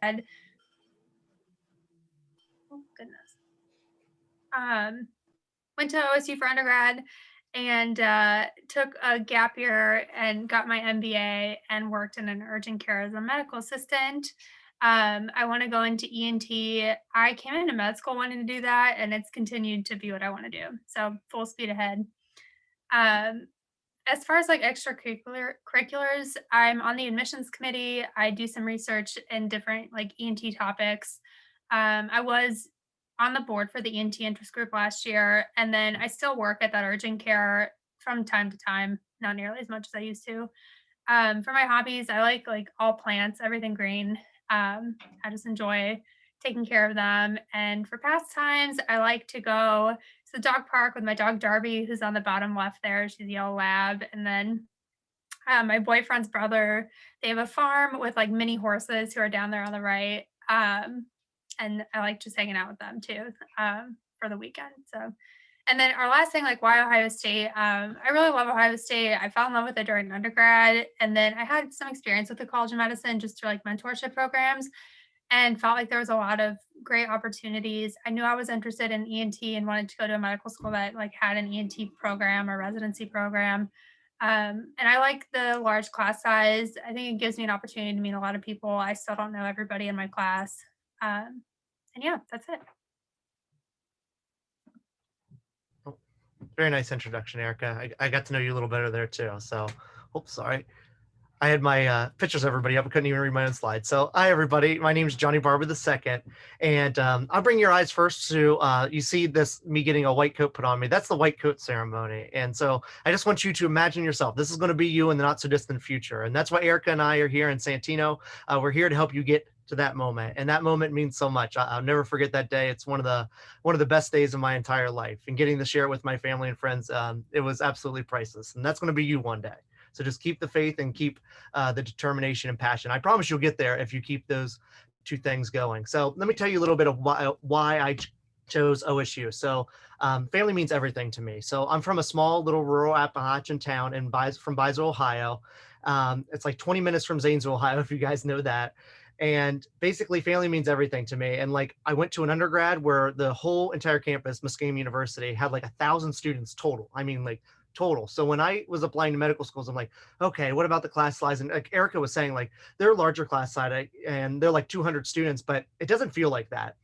Oh goodness. Went to OSU for undergrad and took a gap year and got my MBA and worked in an urgent care as a medical assistant. I want to go into ENT. I came into med school wanting to do that, and it's continued to be what I want to do. So full speed ahead. Um, as far as like extracurriculars, I'm on the admissions committee. I do some research in different like ENT topics. I was on the board for the ENT interest group last year, and then I still work at that urgent care from time to time, not nearly as much as I used to. For my hobbies, I like all plants, everything green. I just enjoy taking care of them. And for pastimes, I like to go to the dog park with my dog Darby, who's on the bottom left there. She's a yellow lab. And then my boyfriend's brother, they have a farm with like mini horses who are down there on the right. And I like just hanging out with them too for the weekend. So, and then our last thing, like why Ohio State? I really love Ohio State. I fell in love with it during undergrad, and then I had some experience with the College of Medicine just through like mentorship programs, and felt like there was a lot of great opportunities. I knew I was interested in ENT and wanted to go to a medical school that like had an ENT program or residency program. And I like the large class size. I think it gives me an opportunity to meet a lot of people. I still don't know everybody in my class. And yeah, that's it. Very nice introduction, Erica. I got to know you a little better there too. So, oops, sorry. I had my pictures of everybody up. I couldn't even read my own slide. So, hi, everybody. My name is Johnny Barber II. And I'll bring your eyes first to, you see this, me getting a white coat put on me. That's the white coat ceremony. And so I just want you to imagine yourself. This is going to be you in the not so distant future. And that's why Erica and I are here in Santino. We're here to help you get to that moment. And that moment means so much. I'll never forget that day. It's one of the best days of my entire life. And getting to share it with my family and friends, it was absolutely priceless. And that's going to be you one day. So just keep the faith and keep the determination and passion. I promise you'll get there if you keep those two things going. So let me tell you a little bit of why I chose OSU. So family means everything to me. So I'm from a small little rural Appalachian town from Bisel, Ohio. It's like 20 minutes from Zanesville, Ohio, if you guys know that. And basically family means everything to me. And like I went to an undergrad where the whole entire campus, Muskingum University, had like 1,000 students total. I mean, like total. So when I was applying to medical schools, I'm like, okay, what about the class size? And like Erica was saying, like they're larger class size and they're like 200 students, but it doesn't feel like that.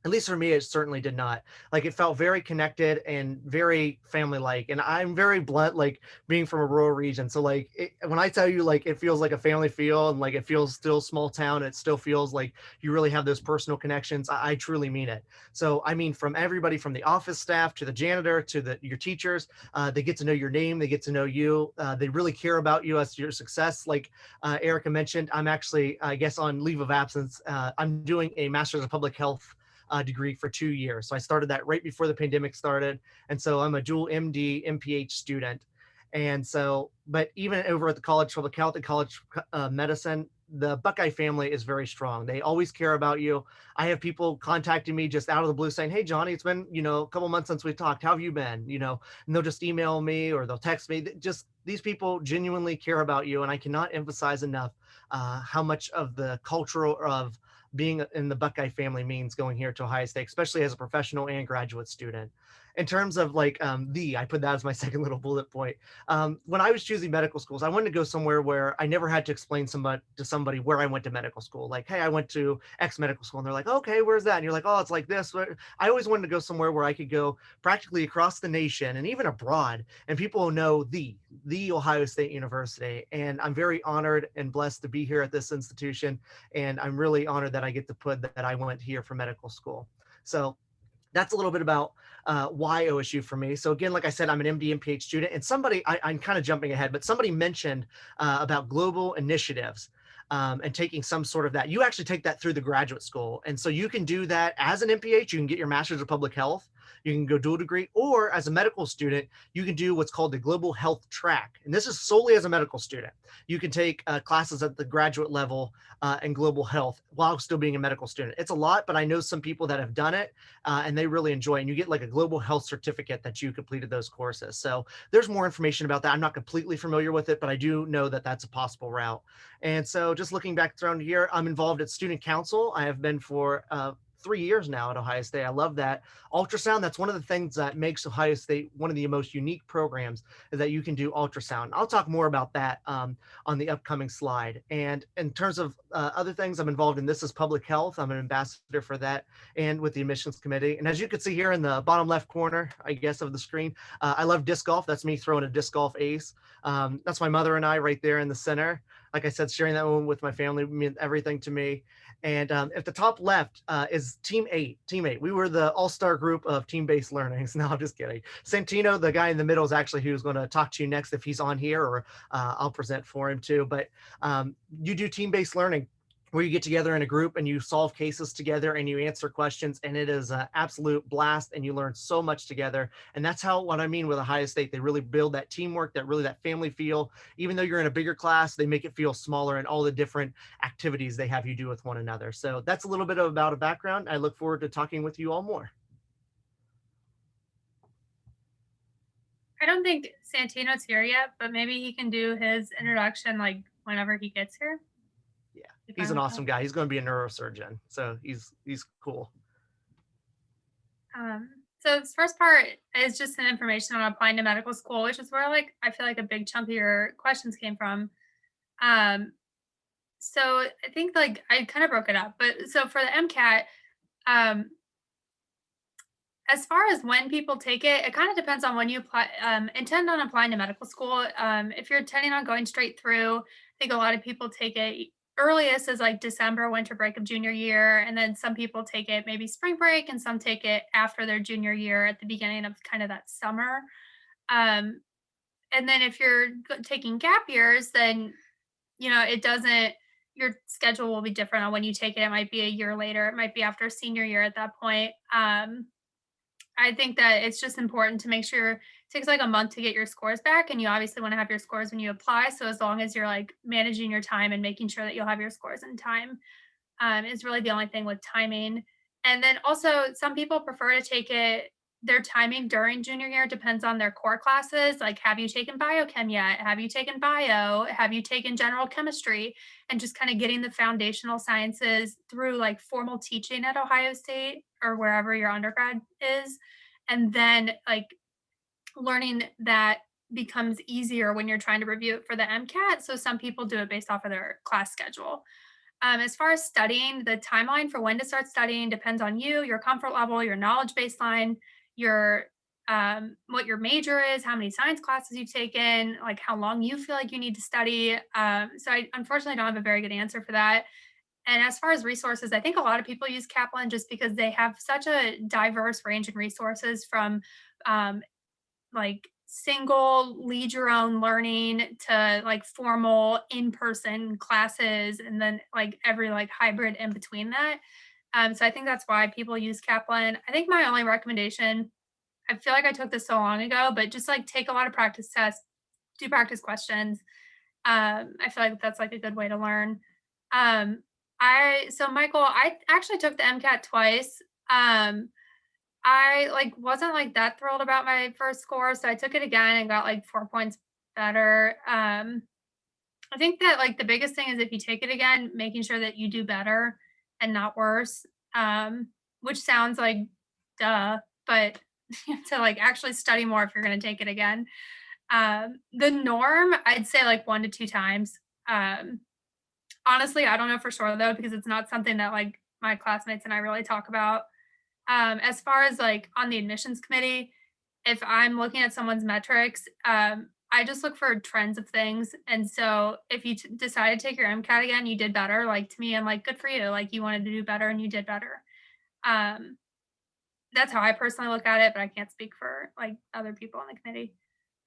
At least for me, it certainly did not. Like it felt very connected and very family-like. And I'm very blunt, like being from a rural region. So like when I tell you like it feels like a family feel and like it feels still small town, it still feels like you really have those personal connections. I truly mean it. So I mean from everybody from the office staff to the janitor to your teachers, they get to know your name, they get to know you. They really care about you as your success. Like Erica mentioned, I'm actually, I guess, on leave of absence. I'm doing a master's of public health degree for 2 years. So I started that right before the pandemic started. And so I'm a dual MD, MPH student. And so, but even over at the College of Public Health and College Medicine, the Buckeye family is very strong. They always care about you. I have people contacting me just out of the blue saying, hey, Johnny, it's been, a couple months since we talked. How have you been? And they'll just email me or they'll text me. Just these people genuinely care about you. And I cannot emphasize enough how much of the cultural of being in the Buckeye family means going here to Ohio State, especially as a professional and graduate student. In terms of like I put that as my second little bullet point. When I was choosing medical schools, I wanted to go somewhere where I never had to explain to somebody where I went to medical school. Like, hey, I went to X medical school. And they're like, okay, where's that? And you're like, oh, it's like this. I always wanted to go somewhere where I could go practically across the nation and even abroad. And people will know the Ohio State University. And I'm very honored and blessed to be here at this institution. And I'm really honored that I get to put that I went here for medical school. So that's a little bit about why OSU for me. So again, like I said, I'm an MD and PhD student, and I'm kind of jumping ahead, but somebody mentioned about global initiatives and taking some sort of that. You actually take that through the graduate school. And so you can do that as an MPH, you can get your master's of public health. you can go dual degree, or as a medical student, you can do what's called the global health track. And this is solely as a medical student. You can take classes at the graduate level in global health while still being a medical student. It's a lot, but I know some people that have done it and they really enjoy it. And you get like a global health certificate that you completed those courses. So there's more information about that. I'm not completely familiar with it, but I do know that that's a possible route. And so just looking back around here, I'm involved at student council. I have been for 3 years now at Ohio State. I love that. Ultrasound, that's one of the things that makes Ohio State one of the most unique programs, is that you can do ultrasound. I'll talk more about that on the upcoming slide. And in terms of other things, I'm involved in This is Public Health. I'm an ambassador for that and with the admissions committee. And as you can see here in the bottom left corner, I guess, of the screen, I love disc golf. That's me throwing a disc golf ace. That's my mother and I right there in the center. Like I said, sharing that moment with my family meant everything to me. And at the top left is Team 8. Team 8. We were the all-star group of team-based learnings. No, I'm just kidding. Santino, the guy in the middle, is actually who's going to talk to you next if he's on here, or I'll present for him too. But you do team-based learning, where you get together in a group and you solve cases together and you answer questions, and it is an absolute blast, and you learn so much together. And that's how, what I mean with Ohio State, they really build that teamwork, that family feel. Even though you're in a bigger class, they make it feel smaller, and all the different activities they have you do with one another. So that's a little bit about a background. I look forward to talking with you all more. I don't think Santino's here yet, but maybe he can do his introduction like whenever he gets here. Yeah, You he's fine an with awesome guy. He's going to be a neurosurgeon, so he's cool. that? So this first part is just an information on applying to medical school, which is where like I feel like a big chunk of your questions came from. Um, so I think like I kind of broke it up, but so for the MCAT, um, as far as when people take it, it kind of depends on when you apply, intend on applying to medical school. If you're intending on going straight through, I think a lot of people take it earliest is like December, winter break of junior year. And then some people take it maybe spring break, and some take it after their junior year at the beginning of kind of that summer. Um, and then if you're taking gap years, then, it doesn't, your schedule will be different on when you take it. It might be a year later, it might be after senior year at that point. I think that it's just important to make sure it takes like a month to get your scores back. And you obviously want to have your scores when you apply. So as long as you're like managing your time and making sure that you'll have your scores in time, is really the only thing with timing. And then also some people prefer to take it, their timing during junior year depends on their core classes. Like, have you taken biochem yet? Have you taken bio? Have you taken general chemistry? And just kind of getting the foundational sciences through like formal teaching at Ohio State or wherever your undergrad is. And then like learning that becomes easier when you're trying to review it for the MCAT. So some people do it based off of their class schedule. As far as studying, the timeline for when to start studying depends on you, your comfort level, your knowledge baseline, your what your major is, how many science classes you've taken, like how long you feel like you need to study. So I unfortunately don't have a very good answer for that. And as far as resources, I think a lot of people use Kaplan just because they have such a diverse range in resources from um, like single lead your own learning to like formal in-person classes, and then like every like hybrid in between that. So I think that's why people use Kaplan. I think my only recommendation, I feel like I took this so long ago, but just like take a lot of practice tests, do practice questions. I feel like that's like a good way to learn. Michael, I actually took the MCAT twice. I, like, wasn't, like, that thrilled about my first score, so I took it again and got, like, 4 points better. I think that, like, the biggest thing is if you take it again, making sure that you do better and not worse, which sounds like duh, but you have to, like, actually study more if you're gonna take it again. The norm, I'd say, like, 1 to 2 times. Honestly, I don't know for sure, though, because it's not something that, like, my classmates and I really talk about. As far as like on the admissions committee, if I'm looking at someone's metrics, I just look for trends of things. And so if you decide to take your MCAT again, you did better. Like to me, I'm like, good for you. Like you wanted to do better and you did better. Um, that's how I personally look at it, but I can't speak for like other people on the committee.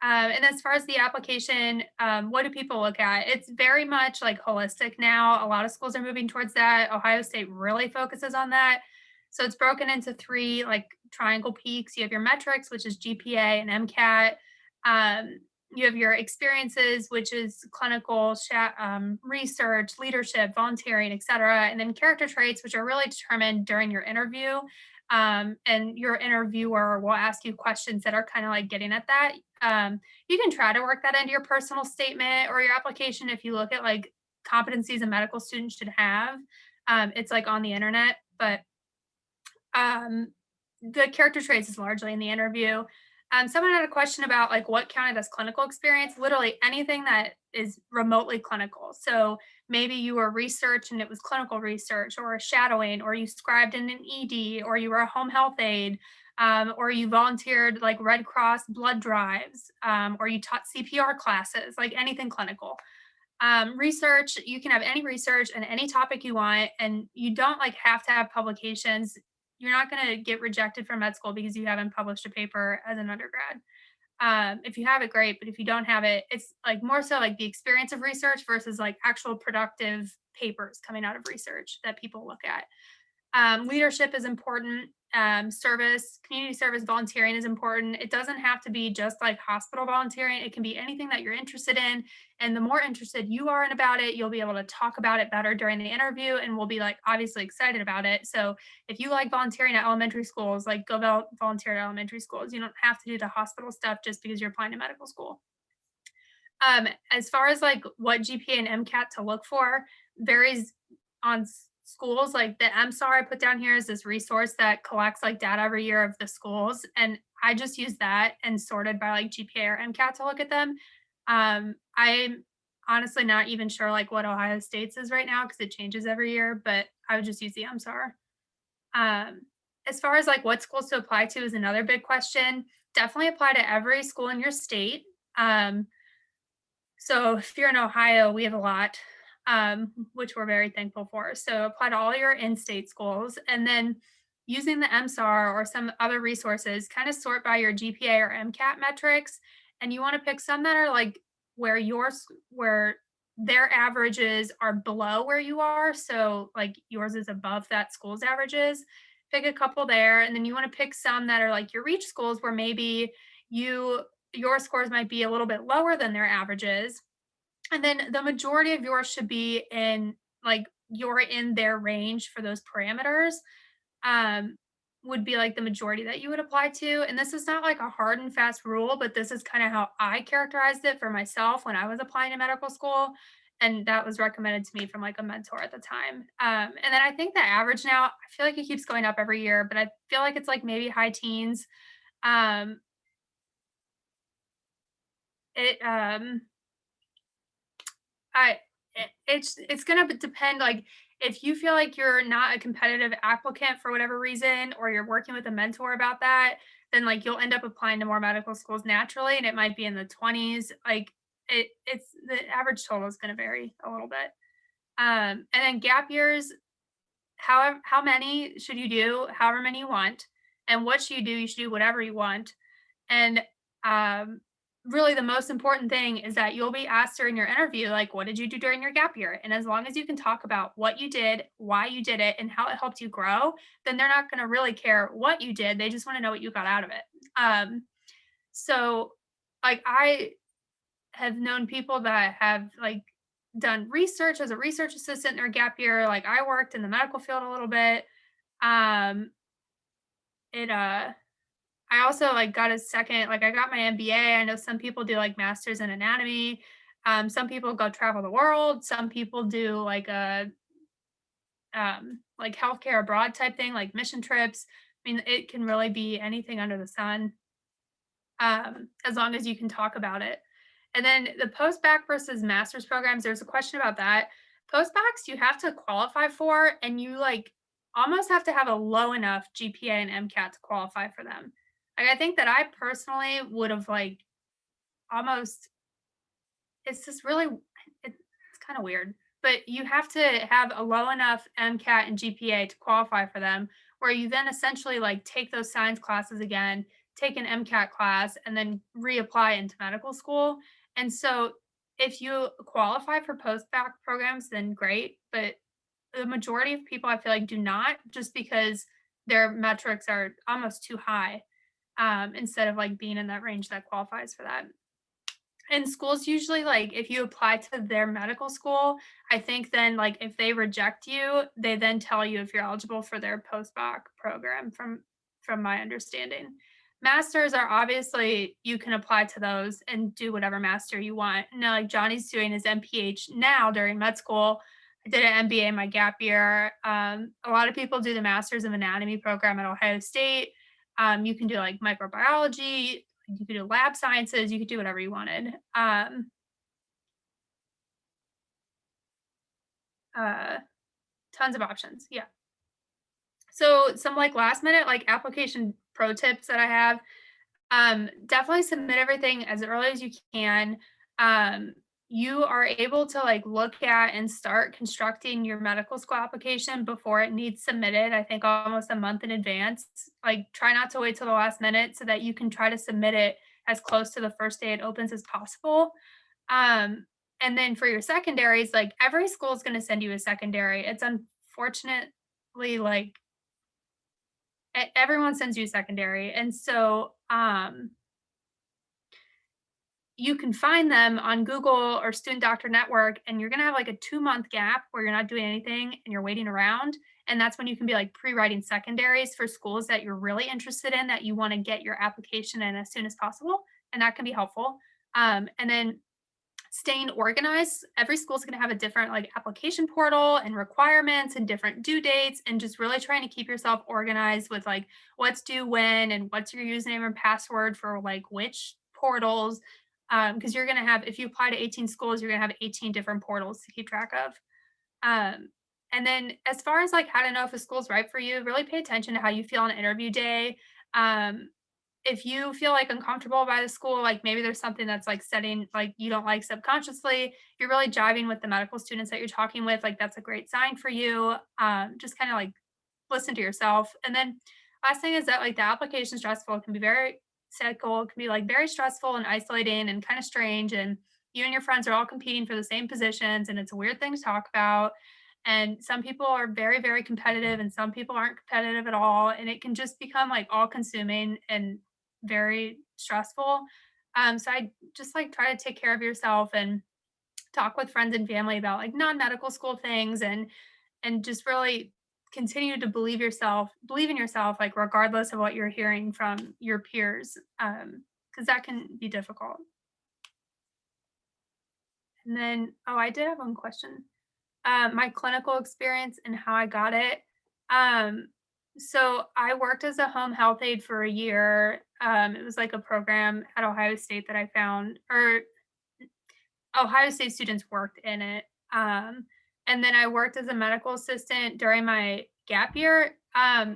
And as far as the application, what do people look at? It's very much like holistic now. A lot of schools are moving towards that. Ohio State really focuses on that. So it's broken into three like triangle peaks. You have your metrics, which is GPA and MCAT. Um, you have your experiences, which is clinical, research, leadership, volunteering, etc. And then character traits, which are really determined during your interview. And your interviewer will ask you questions that are kind of like getting at that. You can try to work that into your personal statement or your application if you look at like competencies a medical student should have. It's like on the internet, but um, the character traits is largely in the interview. Someone had a question about like what counted as clinical experience. Literally anything that is remotely clinical. So maybe you were research and it was clinical research, or shadowing, or you scribed in an ED, or you were a home health aide, or you volunteered like Red Cross blood drives, or you taught CPR classes, like anything clinical. Research, you can have any research and any topic you want, and you don't like have to have publications. You're not going to get rejected from med school because you haven't published a paper as an undergrad. If you have it, great, but if you don't have it, it's like more so like the experience of research versus like actual productive papers coming out of research that people look at. Leadership is important. Service, community service, volunteering is important. It doesn't have to be just like hospital volunteering. It can be anything that you're interested in. And the more interested you are in about it, you'll be able to talk about it better during the interview and we'll be like obviously excited about it. So if you like volunteering at elementary schools, like go volunteer at elementary schools. You don't have to do the hospital stuff just because you're applying to medical school. As far as like what GPA and MCAT to look for varies on schools. Like the MSAR I put down here is this resource that collects like data every year of the schools, and I just use that and sorted by like GPA or MCAT to look at them. I'm honestly not even sure like what Ohio State's is right now because it changes every year, but I would just use the MSAR. As far as like what schools to apply to is another big question. Definitely apply to every school in your state. Um, so if you're in Ohio, we have a lot, which we're very thankful for. So apply to all your in-state schools, and then using the MSAR or some other resources, kind of sort by your GPA or MCAT metrics. And you want to pick some that are like where their averages are below where you are. So like yours is above that school's averages. Pick a couple there, and then you want to pick some that are like your reach schools where maybe you your scores might be a little bit lower than their averages. And then the majority of yours should be in like you're in their range for those parameters. Um, would be like the majority that you would apply to. And this is not like a hard and fast rule, but this is kind of how I characterized it for myself when I was applying to medical school. And that was recommended to me from like a mentor at the time. And then I think the average now, I feel like it keeps going up every year, but I feel like it's like maybe high teens. Um, it I it's gonna depend, like, if you feel like you're not a competitive applicant for whatever reason, or you're working with a mentor about that, then, like, you'll end up applying to more medical schools naturally, and it might be in the 20s, like, it's the average total is gonna vary a little bit. And then gap years, how many should you do? However many you want. And what should you do? You should do whatever you want. And um, really, the most important thing is that you'll be asked during your interview, like, what did you do during your gap year? And as long as you can talk about what you did, why you did it, and how it helped you grow, then they're not going to really care what you did. They just want to know what you got out of it. So, like, I have known people that have like done research as a research assistant in their gap year. Like I worked in the medical field a little bit. Um, it I also like got a second, like I got my MBA. I know some people do like masters in anatomy. Some people go travel the world. Some people do like a like healthcare abroad type thing, like mission trips. I mean, it can really be anything under the sun, as long as you can talk about it. And then the post-bac versus master's programs, there's a question about that. Post-bacs, you have to qualify for, and you like almost have to have a low enough GPA and MCAT to qualify for them. Like I think that I personally would have like almost it's just really it's kind of weird, but you have to have a low enough MCAT and GPA to qualify for them, where you then essentially like take those science classes again, take an MCAT class, and then reapply into medical school. And so if you qualify for post-bac programs, then great, but the majority of people I feel like do not, just because their metrics are almost too high, instead of like being in that range that qualifies for that. And schools usually, like, if you apply to their medical school, I think then, like, if they reject you, they then tell you if you're eligible for their post-bac program from my understanding. Masters are obviously you can apply to those and do whatever master you want. Now, like Johnny's doing his MPH now during med school. I did an MBA in my gap year. A lot of people do the Masters of Anatomy program at Ohio State. You can do like microbiology, you could do lab sciences, you could do whatever you wanted. Uh, Tons of options. Yeah. So some like last minute like application pro tips that I have. Definitely submit everything as early as you can. Um, you are able to like look at and start constructing your medical school application before it needs submitted. I think almost a month in advance. Like try not to wait till the last minute so that you can try to submit it as close to the first day it opens as possible. Um, and then for your secondaries, like every school is going to send you a secondary. It's unfortunately like everyone sends you a secondary. And so you can find them on Google or Student Doctor Network, and you're gonna have like a 2 month gap where you're not doing anything and you're waiting around. And that's when you can be like pre-writing secondaries for schools that you're really interested in that you want to get your application in as soon as possible. And that can be helpful. And then staying organized. Every school is going to have a different like application portal and requirements and different due dates, and just really trying to keep yourself organized with like what's due when and what's your username and password for like which portals. Because you're going to have, if you apply to 18 schools, you're going to have 18 different portals to keep track of. Um, and then as far as like how to know if a school's right for you, really pay attention to how you feel on interview day. Um, if you feel like uncomfortable by the school, like maybe there's something that's like setting like you don't like subconsciously, you're really jiving with the medical students that you're talking with, like that's a great sign for you. Just kind of like listen to yourself. And then last thing is that like the application stressful can be very cycle, can be like very stressful and isolating and kind of strange. And you and your friends are all competing for the same positions, and it's a weird thing to talk about. And some people are very, very competitive, and some people aren't competitive at all. And it can just become like all consuming and very stressful. So I just like try to take care of yourself and talk with friends and family about like non-medical school things, and just really continue to believe in yourself, like regardless of what you're hearing from your peers. Because that can be difficult. And then, oh, I did have one question. My clinical experience and how I got it. Um, so I worked as a home health aide for a year. It was like a program at Ohio State that I found, or Ohio State students worked in it. And then I worked as a medical assistant during my gap year. I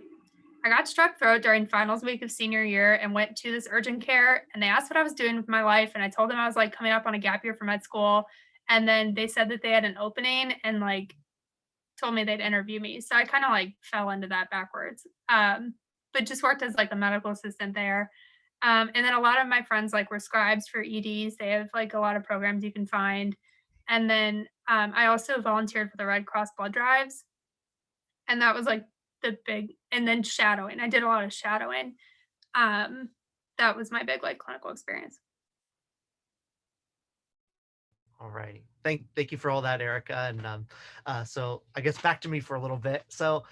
got strep throat during finals week of senior year and went to this urgent care, and they asked what I was doing with my life. And I told them I was like coming up on a gap year for med school. And then they said that they had an opening and like told me they'd interview me. So I kind of like fell into that backwards. But just worked as like a medical assistant there. And then a lot of my friends like were scribes for EDs. They have like a lot of programs you can find. And then I also volunteered for the Red Cross blood drives. And that was like the big, and then shadowing. I did a lot of shadowing. Um, that was my big like clinical experience. All right. Thank you for all that, Erica. And so I guess back to me for a little bit. So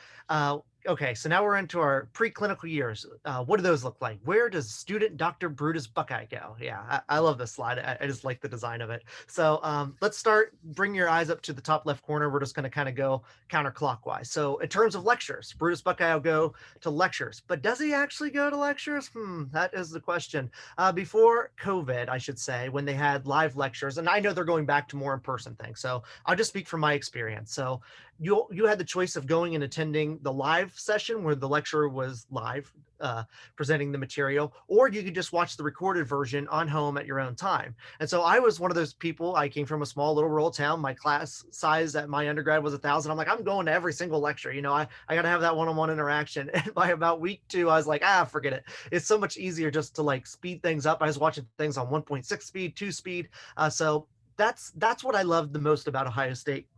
okay, so now we're into our preclinical years. What do those look like? Where does student Dr. Brutus Buckeye go? Yeah, I love this slide. I just like the design of it. So let's start. Bring your eyes up to the top left corner. We're just going to kind of go counterclockwise. So in terms of lectures, Brutus Buckeye will go to lectures. But does he actually go to lectures? That is the question. Before COVID, I should say, when they had live lectures, and I know they're going back to more in-person things. So I'll just speak from my experience. So you had the choice of going and attending the live session where the lecturer was live presenting the material, or you could just watch the recorded version on home at your own time. And so I was one of those people. I came from a small little rural town. My class size at my undergrad was 1,000. I'm like, I'm going to every single lecture. I got to have that one-on-one interaction. And by about week 2, I was like, forget it. It's so much easier just to like speed things up. I was watching things on 1.6 speed, 2 speed. So that's what I loved the most about Ohio State.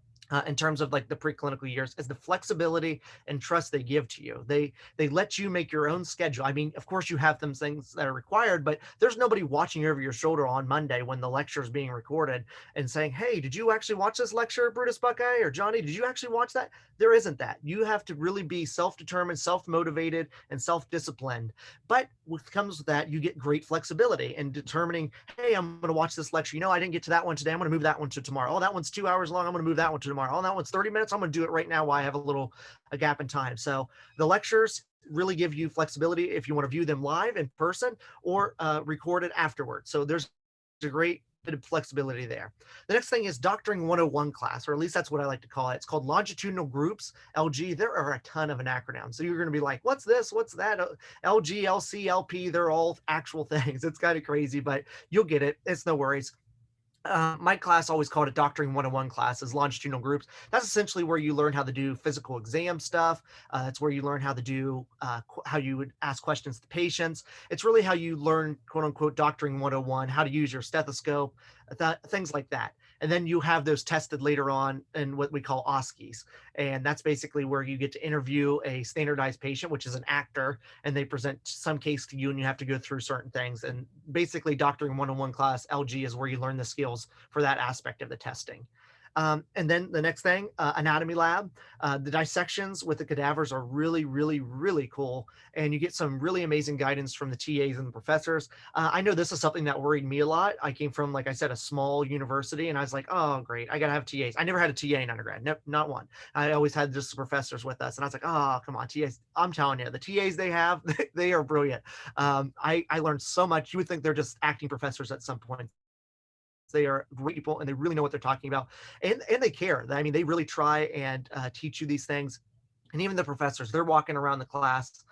in terms of like the preclinical years is the flexibility and trust they give to you. They let you make your own schedule. I mean, of course you have them things that are required, but there's nobody watching over your shoulder on Monday when the lecture is being recorded and saying, "Hey, did you actually watch this lecture, Brutus Buckeye or Johnny? Did you actually watch that?" There isn't that. You have to really be self-determined, self-motivated, and self-disciplined. But what comes with that, you get great flexibility in determining, hey, I'm going to watch this lecture. I didn't get to that one today. I'm going to move that one to tomorrow. Oh, that one's 2 hours long. I'm going to move that one to tomorrow. Oh, that one's 30 minutes. I'm going to do it right now while I have a gap in time. So the lectures really give you flexibility if you want to view them live in person or recorded afterwards. So there's a great bit of flexibility there. The next thing is Doctoring 101 class, or at least that's what I like to call it. It's called Longitudinal Groups, LG. There are a ton of an acronym. So you're going to be like, what's this? What's that? LG, LC, LP, they're all actual things. It's kind of crazy, but you'll get it. It's no worries. My class always called it Doctoring 101 classes, longitudinal groups. That's essentially where you learn how to do physical exam stuff. It's where you learn how to do how you would ask questions to patients. It's really how you learn, quote unquote, Doctoring 101, how to use your stethoscope, things like that. And then you have those tested later on in what we call OSCEs. And that's basically where you get to interview a standardized patient, which is an actor, and they present some case to you and you have to go through certain things. And basically, Doctoring 101 class, LG, is where you learn the skills for that aspect of the testing. And then the next thing, anatomy lab. The dissections with the cadavers are really, really, really cool. And you get some really amazing guidance from the TAs and the professors. I know this is something that worried me a lot. I came from, like I said, a small university, and I was like, oh, great, I got to have TAs. I never had a TA in undergrad, nope, not one. I always had just the professors with us. And I was like, oh, come on, TAs. I'm telling you, the TAs they have, they are brilliant. I learned so much. You would think they're just acting professors at some point. They are great people and they really know what they're talking about, and they care. I mean, they really try and teach you these things. And even the professors, they're walking around the class,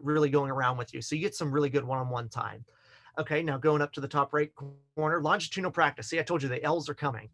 really going around with you. So you get some really good one-on-one time. Okay, now going up to the top right corner, longitudinal practice. See, I told you the L's are coming.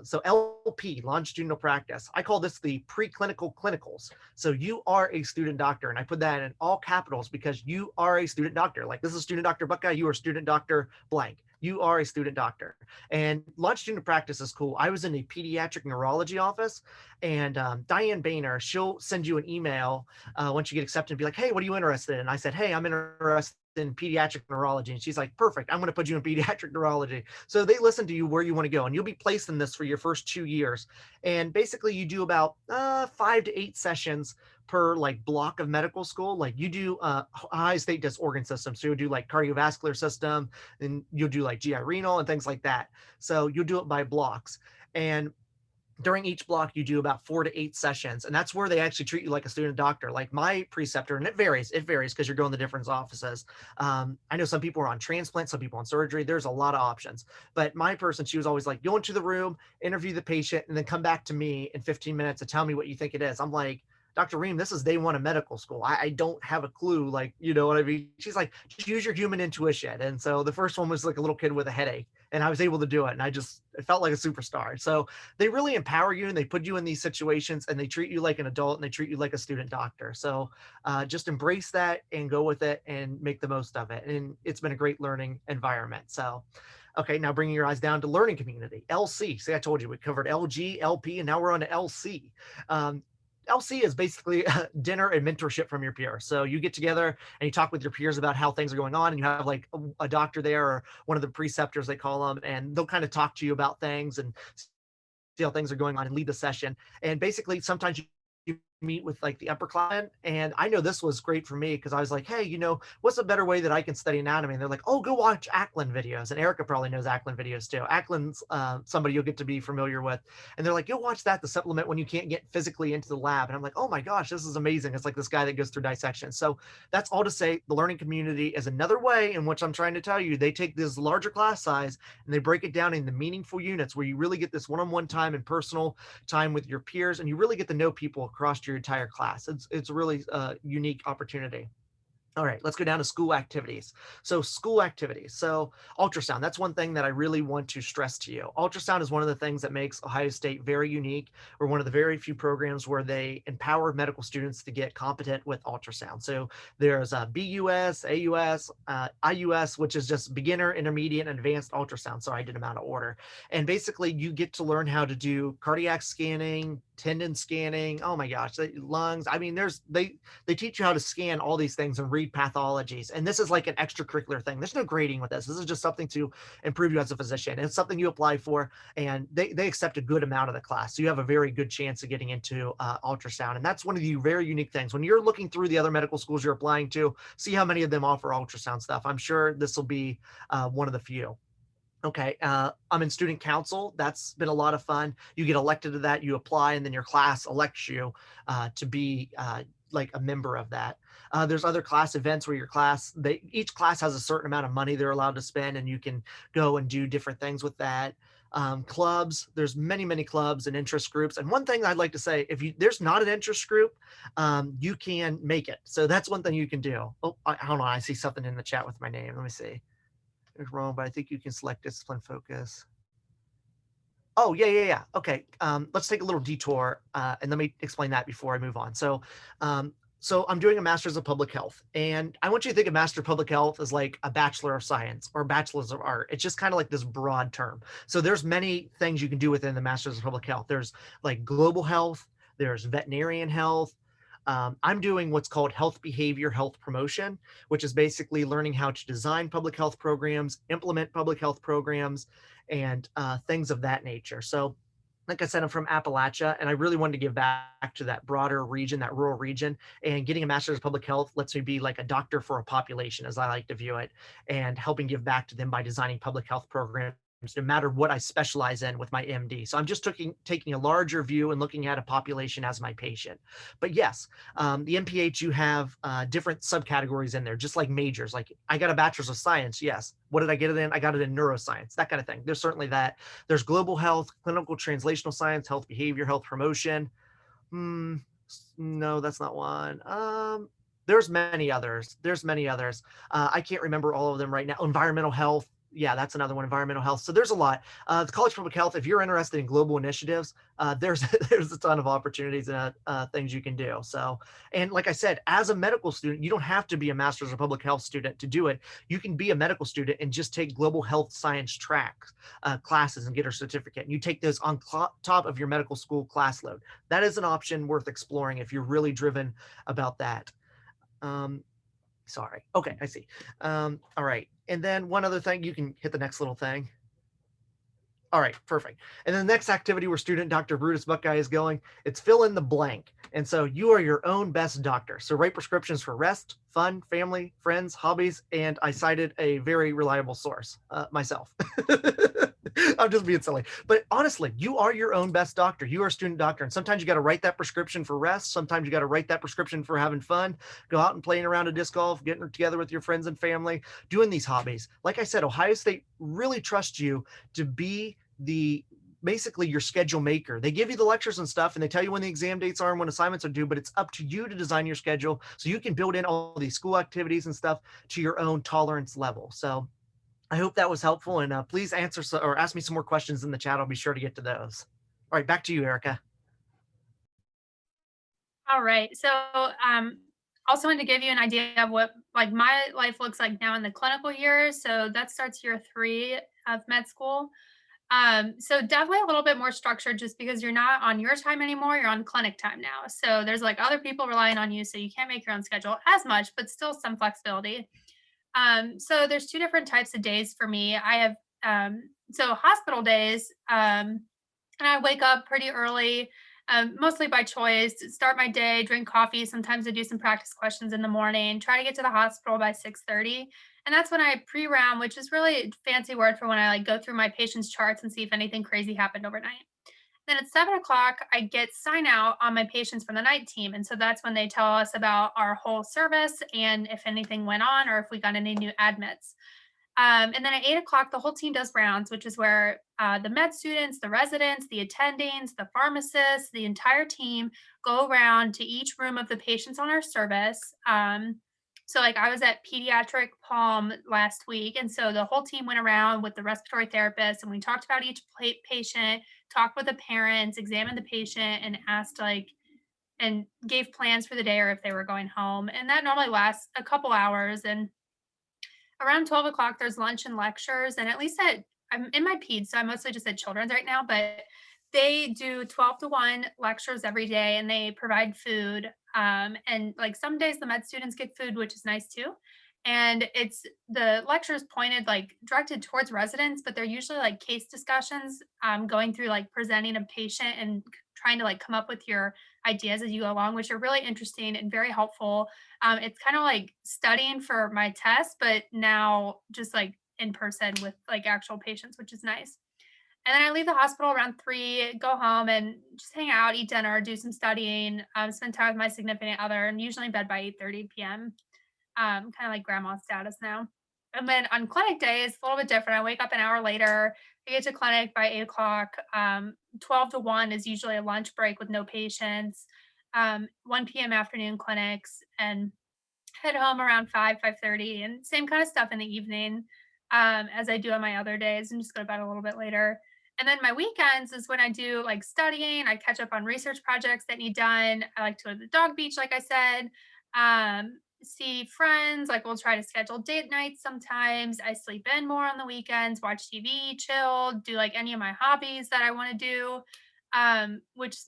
So LP, longitudinal practice. I call this the preclinical clinicals. So you are a student doctor, and I put that in all capitals because you are a student doctor. Like, this is student Dr. Buckeye, you are student Dr. Blank. You are a student doctor. And longitudinal practice is cool. I was in a pediatric neurology office, and Diane Boehner, she'll send you an email once you get accepted and be like, hey, what are you interested in? And I said, hey, I'm interested in pediatric neurology. And she's like, perfect, I'm going to put you in pediatric neurology. So they listen to you where you want to go, and you'll be placed in this for your first 2 years. And basically you do about 5 to 8 sessions per like block of medical school. Like you do Ohio State does organ systems. So you'll do like cardiovascular system, and you'll do like GI renal and things like that. So you'll do it by blocks. And during each block, you do about 4 to 8 sessions. And that's where they actually treat you like a student doctor. Like my preceptor, and it varies because you're going to different offices. I know some people are on transplant, some people on surgery. There's a lot of options. But my person, she was always like, go into the room, interview the patient, and then come back to me in 15 minutes to tell me what you think it is. I'm like, Dr. Ream, this is day one of medical school. I don't have a clue. Like, you know what I mean? She's like, just use your human intuition. And so the first one was like a little kid with a headache, and I was able to do it. And it felt like a superstar. So they really empower you, and they put you in these situations, and they treat you like an adult, and they treat you like a student doctor. So just embrace that and go with it and make the most of it. And it's been a great learning environment. So, okay, now bringing your eyes down to learning community, LC. See, I told you we covered LG, LP, and now we're on to LC. LC is basically dinner and mentorship from your peers. So you get together and you talk with your peers about how things are going on, and you have like a doctor there or one of the preceptors, they call them, and they'll kind of talk to you about things and see how things are going on and lead the session. And basically, sometimes you meet with like the upper client. And I know this was great for me because I was like, hey, what's a better way that I can study anatomy? And they're like, oh, go watch Ackland videos. And Erica probably knows Ackland videos too. Ackland's somebody you'll get to be familiar with. And they're like, you'll watch that to supplement when you can't get physically into the lab. And I'm like, oh my gosh, this is amazing. It's like this guy that goes through dissection. So that's all to say the learning community is another way in which I'm trying to tell you, they take this larger class size and they break it down into meaningful units where you really get this one-on-one time and personal time with your peers, and you really get to know people across your entire class. It's really a unique opportunity. All right, let's go down to school activities. So, school activities. So, ultrasound, that's one thing that I really want to stress to you. Ultrasound is one of the things that makes Ohio State very unique. We're one of the very few programs where they empower medical students to get competent with ultrasound. So, there's BUS, AUS, IUS, which is just beginner, intermediate, and advanced ultrasound. So, I did them out of order. And basically, you get to learn how to do cardiac scanning, tendon scanning. Oh my gosh, lungs. I mean, they teach you how to scan all these things and read pathologies. And this is like an extracurricular thing. There's no grading with this. This is just something to improve you as a physician. It's something you apply for, and they accept a good amount of the class. So you have a very good chance of getting into ultrasound. And that's one of the very unique things. When you're looking through the other medical schools you're applying to, see how many of them offer ultrasound stuff. I'm sure this will be one of the few. Okay, I'm in student council. That's been a lot of fun. You get elected to that, you apply, and then your class elects you to be like a member of that. There's other class events where each class has a certain amount of money they're allowed to spend, and you can go and do different things with that. Clubs, there's many clubs and interest groups. And one thing I'd like to say, if there's not an interest group, you can make it. So that's one thing you can do. Oh, hold on, I see something in the chat with my name. Let me see. It's wrong, but I think you can select discipline focus. Oh, yeah. Okay. Let's take a little detour and let me explain that before I move on. So I'm doing a master's of public health, and I want you to think of master of public health as like a bachelor of science or bachelor's of art. It's just kind of like this broad term. So there's many things you can do within the master's of public health. There's like global health, there's veterinarian health. I'm doing what's called health behavior, health promotion, which is basically learning how to design public health programs, implement public health programs, and things of that nature. So, like I said, I'm from Appalachia, and I really wanted to give back to that broader region, that rural region. And getting a master's of public health lets me be like a doctor for a population, as I like to view it, and helping give back to them by designing public health programs, no matter what I specialize in with my MD. So I'm just taking a larger view and looking at a population as my patient. But yes, the MPH, you have different subcategories in there, just like majors. Like I got a bachelor's of science. Yes. What did I get it in? I got it in neuroscience, that kind of thing. There's certainly that. There's global health, clinical translational science, health behavior, health promotion. No, that's not one. There's many others. I can't remember all of them right now. Environmental health. Yeah, that's another one. Environmental health. So there's a lot. The College of Public Health. If you're interested in global initiatives, there's there's a ton of opportunities and things you can do. So, and like I said, as a medical student, you don't have to be a master's of public health student to do it. You can be a medical student and just take global health science track classes and get a certificate. And you take those on top of your medical school class load. That is an option worth exploring if you're really driven about that. Um, Sorry. Okay, I see. All right. And then one other thing, you can hit the next little thing. All right, perfect. And then the next activity where student Dr. Brutus Buckeye is going, it's fill in the blank. And so you are your own best doctor. So write prescriptions for rest, fun, family, friends, hobbies, and I cited a very reliable source, myself. I'm just being silly. But honestly, you are your own best doctor. You are a student doctor. And sometimes you got to write that prescription for rest. Sometimes you got to write that prescription for having fun, go out and playing around a disc golf, getting together with your friends and family, doing these hobbies. Like I said, Ohio State really trusts you to be basically your schedule maker. They give you the lectures and stuff, and they tell you when the exam dates are and when assignments are due, but it's up to you to design your schedule so you can build in all these school activities and stuff to your own tolerance level. So I hope that was helpful, and please answer or ask me some more questions in the chat. I'll be sure to get to those. All right, back to you, Erica. All right. So, also wanted to give you an idea of what like my life looks like now in the clinical years. So that starts year 3 of med school. So definitely a little bit more structured just because you're not on your time anymore, you're on clinic time now. So there's like other people relying on you, so you can't make your own schedule as much, but still some flexibility. So there's two different types of days for me. I have so hospital days, and I wake up pretty early, mostly by choice, start my day, drink coffee. Sometimes I do some practice questions in the morning, try to get to the hospital by 6:30. And that's when I pre-round, which is really a fancy word for when I like go through my patient's charts and see if anything crazy happened overnight. Then at 7 o'clock, I get sign out on my patients from the night team. And so that's when they tell us about our whole service and if anything went on or if we got any new admits. And then at 8 o'clock, the whole team does rounds, which is where the med students, the residents, the attendings, the pharmacists, the entire team go around to each room of the patients on our service. So like I was at pediatric palm last week, and so the whole team went around with the respiratory therapist, and we talked about each patient, talked with the parents, examined the patient, and asked like and gave plans for the day or if they were going home. And that normally lasts a couple hours. And around 12 o'clock, there's lunch and lectures. And at least I'm in my peds, so I mostly just at children's right now, but they do 12 to 1 lectures every day and they provide food. And like some days the med students get food, which is nice too. And it's the lectures pointed like directed towards residents, but they're usually like case discussions, going through like presenting a patient and trying to like come up with your ideas as you go along, which are really interesting and very helpful. It's kind of like studying for my test, but now just like in person with like actual patients, which is nice. And then I leave the hospital around 3, go home and just hang out, eat dinner, do some studying, spend time with my significant other, and usually in bed by 8:30 p.m. Kind of like grandma status now. And then on clinic day, it's a little bit different. I wake up an hour later. I get to clinic by 8 o'clock. 12 to 1 is usually a lunch break with no patients. 1 p.m. afternoon clinics, and head home around 5:30, and same kind of stuff in the evening, as I do on my other days, and just go to bed a little bit later. And then my weekends is when I do like studying. I catch up on research projects that need done. I like to go to the dog beach, like I said. See friends. Like we'll try to schedule date nights sometimes. I sleep in more on the weekends, watch TV, chill, do like any of my hobbies that I want to do. Which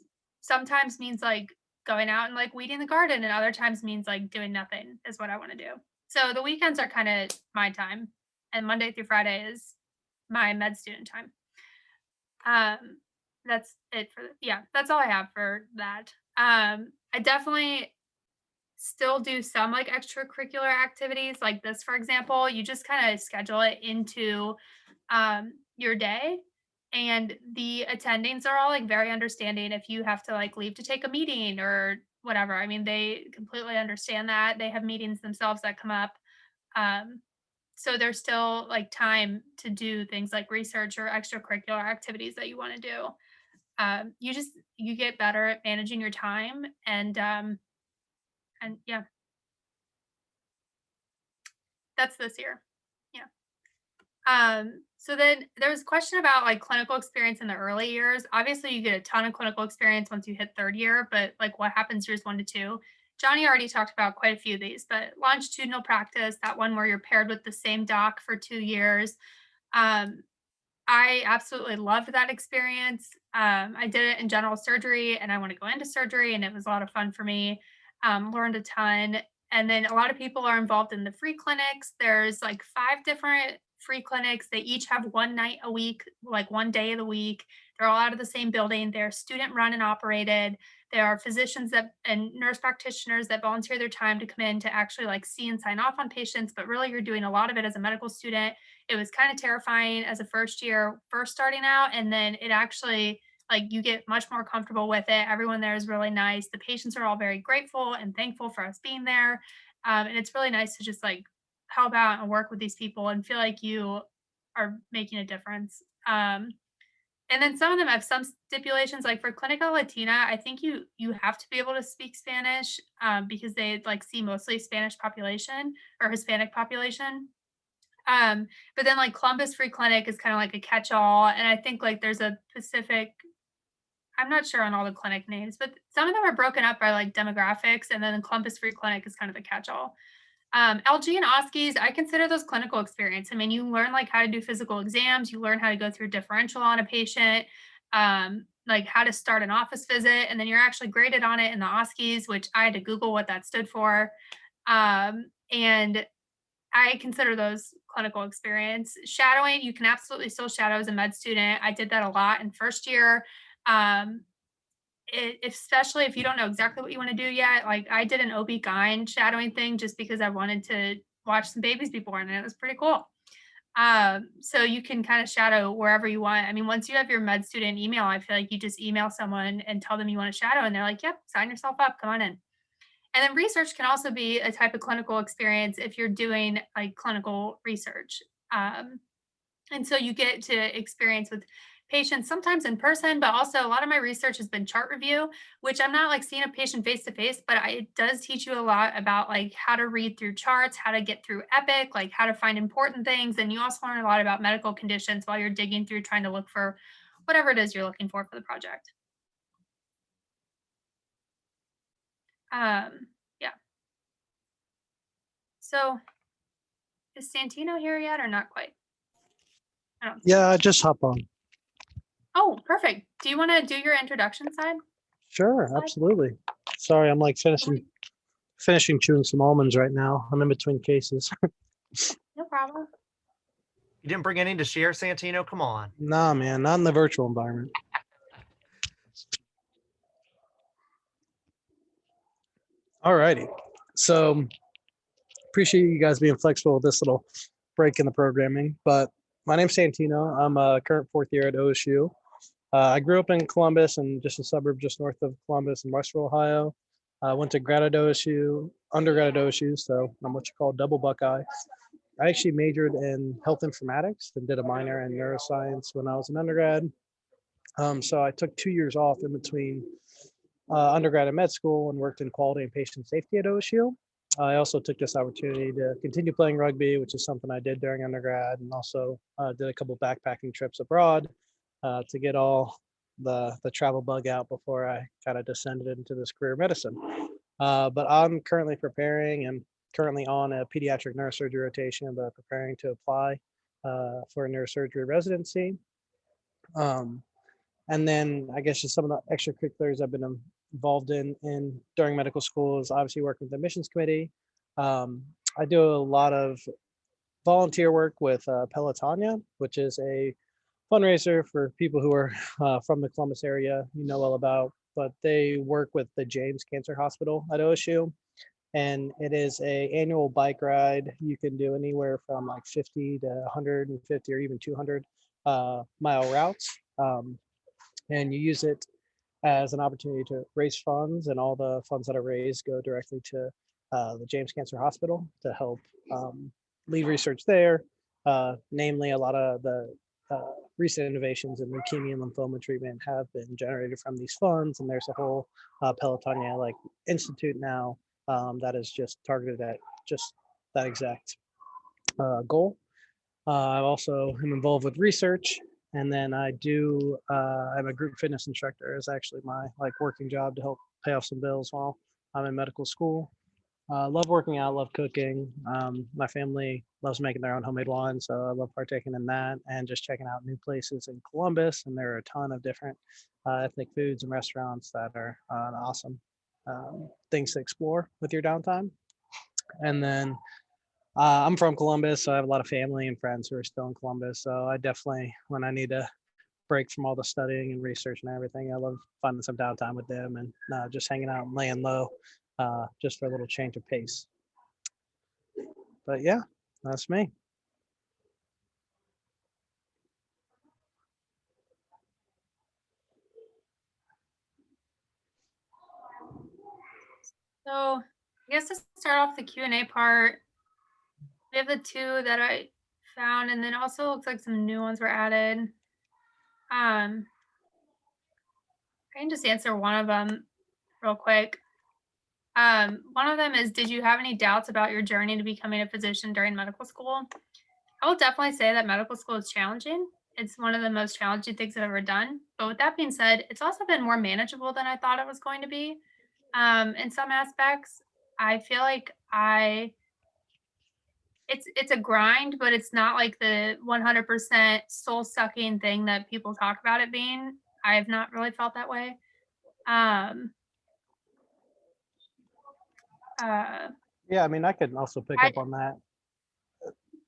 sometimes means like going out and like weeding the garden, and other times means like doing nothing is what I want to do. So the weekends are kind of my time, and Monday through Friday is my med student time. Um, that's it for yeah, that's all I have for that. I definitely still do some like extracurricular activities like this, for example. You just kind of schedule it into your day, and the attendings are all like very understanding if you have to like leave to take a meeting or whatever. I mean, they completely understand that. They have meetings themselves that come up. Um, so there's still like time to do things like research or extracurricular activities that you want to do. You get better at managing your time, and yeah, that's this year. Yeah. So then there was a question about like clinical experience in the early years. Obviously, you get a ton of clinical experience once you hit third year, but like what happens years 1 to 2? Johnny already talked about quite a few of these, but longitudinal practice, that one where you're paired with the same doc for 2 years. Um, I absolutely loved that experience. I did it in general surgery and I want to go into surgery, and it was a lot of fun for me. Learned a ton. And then a lot of people are involved in the free clinics. There's like 5 different free clinics. They each have one night a week, like one day of the week. They're all out of the same building. They're student run and operated. There are physicians that and nurse practitioners that volunteer their time to come in to actually like see and sign off on patients. But really, you're doing a lot of it as a medical student. It was kind of terrifying as a first year, first starting out, and then it actually like you get much more comfortable with it. Everyone there is really nice. The patients are all very grateful and thankful for us being there. And it's really nice to just like help out and work with these people and feel like you are making a difference. And then some of them have some stipulations, like for Clinica Latina, I think you have to be able to speak Spanish, because they like see mostly Spanish population or Hispanic population. But then like Columbus Free Clinic is kind of like a catch-all, and I think like there's a Pacific. I'm not sure on all the clinic names, but some of them are broken up by like demographics, and then the Columbus Free Clinic is kind of the catch-all. LG and OSCEs, I consider those clinical experience. I mean, you learn like how to do physical exams, you learn how to go through differential on a patient, like how to start an office visit, and then you're actually graded on it in the OSCEs, which I had to Google what that stood for. And I consider those clinical experience. Shadowing, you can absolutely still shadow as a med student. I did that a lot in first year. Um, Especially if you don't know exactly what you want to do yet. Like I did an OB-GYN shadowing thing just because I wanted to watch some babies be born, and it was pretty cool. So you can kind of shadow wherever you want. I mean, once you have your med student email, I feel like you just email someone and tell them you want to shadow, and they're like, "Yep, sign yourself up. Come on in." And then research can also be a type of clinical experience if you're doing like clinical research. And so you get to experience with patients sometimes in person, but also a lot of my research has been chart review, which I'm not like seeing a patient face to face, but it does teach you a lot about like how to read through charts, how to get through Epic, like how to find important things. And you also learn a lot about medical conditions while you're digging through trying to look for whatever it is you're looking for the project. Yeah. So is Santino here yet or not quite? I don't see him. Yeah, just hop on. Oh, perfect. Do you want to do your introduction side? Sure, Slide? absolutely. Sorry, I'm like finishing chewing some almonds right now. I'm in between cases. No problem. You didn't bring any to share, Santino? Come on. Nah, man, not in the virtual environment. All righty. So appreciate you guys being flexible with this little break in the programming. But my name's Santino. I'm a current fourth year at OSU. I grew up in Columbus and just a suburb just north of Columbus in Western Ohio. I went to grad at OSU, undergrad at OSU, so I'm what you call double Buckeye. I actually majored in health informatics and did a minor in neuroscience when I was an undergrad. So I took 2 years off in between undergrad and med school and worked in quality and patient safety at OSU. I also took this opportunity to continue playing rugby, which is something I did during undergrad, and also did a couple backpacking trips abroad to get all the travel bug out before I kind of descended into this career medicine. But I'm currently preparing and currently on a pediatric neurosurgery rotation, but preparing to apply for a neurosurgery residency. And then I guess just some of the extracurriculars I've been involved in during medical school is obviously working with the admissions committee. I do a lot of volunteer work with Pelotonia, which is a fundraiser for people who are from the Columbus area, you know all about, but they work with the James Cancer Hospital at OSU. And it is a annual bike ride. You can do anywhere from like 50 to 150 or even 200 mile routes. And you use it as an opportunity to raise funds, and all the funds that are raised go directly to the James Cancer Hospital to help lead research there. Namely, a lot of the recent innovations in leukemia and lymphoma treatment have been generated from these funds, and there's a whole Pelotonia like institute now that is just targeted at just that exact goal. I also am involved with research, and then I'm a group fitness instructor. Is actually my like working job to help pay off some bills while I'm in medical school. Love working out, love cooking. My family loves making their own homemade wine, so I love partaking in that and just checking out new places in Columbus. And there are a ton of different ethnic foods and restaurants that are awesome things to explore with your downtime. And then I'm from Columbus, so I have a lot of family and friends who are still in Columbus. So I definitely, when I need a break from all the studying and research and everything, I love finding some downtime with them and just hanging out and laying low, just for a little change of pace. But yeah, that's me. So I guess to start off the Q&A part, we have the two that I found, and then also looks like some new ones were added. I can just answer one of them real quick. One of them is, did you have any doubts about your journey to becoming a physician during medical school? I will definitely say that medical school is challenging. It's one of the most challenging things I've ever done. But with that being said, it's also been more manageable than I thought it was going to be. In some aspects, I feel like it's a grind, but it's not like the 100% soul sucking thing that people talk about it being. I have not really felt that way. Um, uh, Yeah, I mean, I could also pick I up on that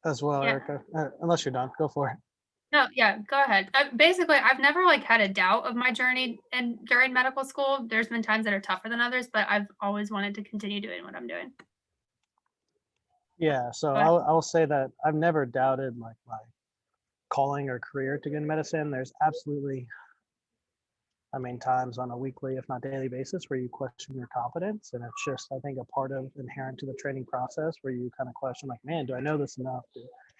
as well, yeah. Erica. Unless you're done, go for it. No, yeah, go ahead. Basically, I've never like had a doubt of my journey and during medical school. There's been times that are tougher than others, but I've always wanted to continue doing what I'm doing. Yeah, so Go ahead. I'll say that I've never doubted like my calling or career to get in medicine. There's absolutely, I mean, times on a weekly, if not daily basis where you question your competence. And it's just, I think, a part of inherent to the training process where you kind of question like, man, do I know this enough?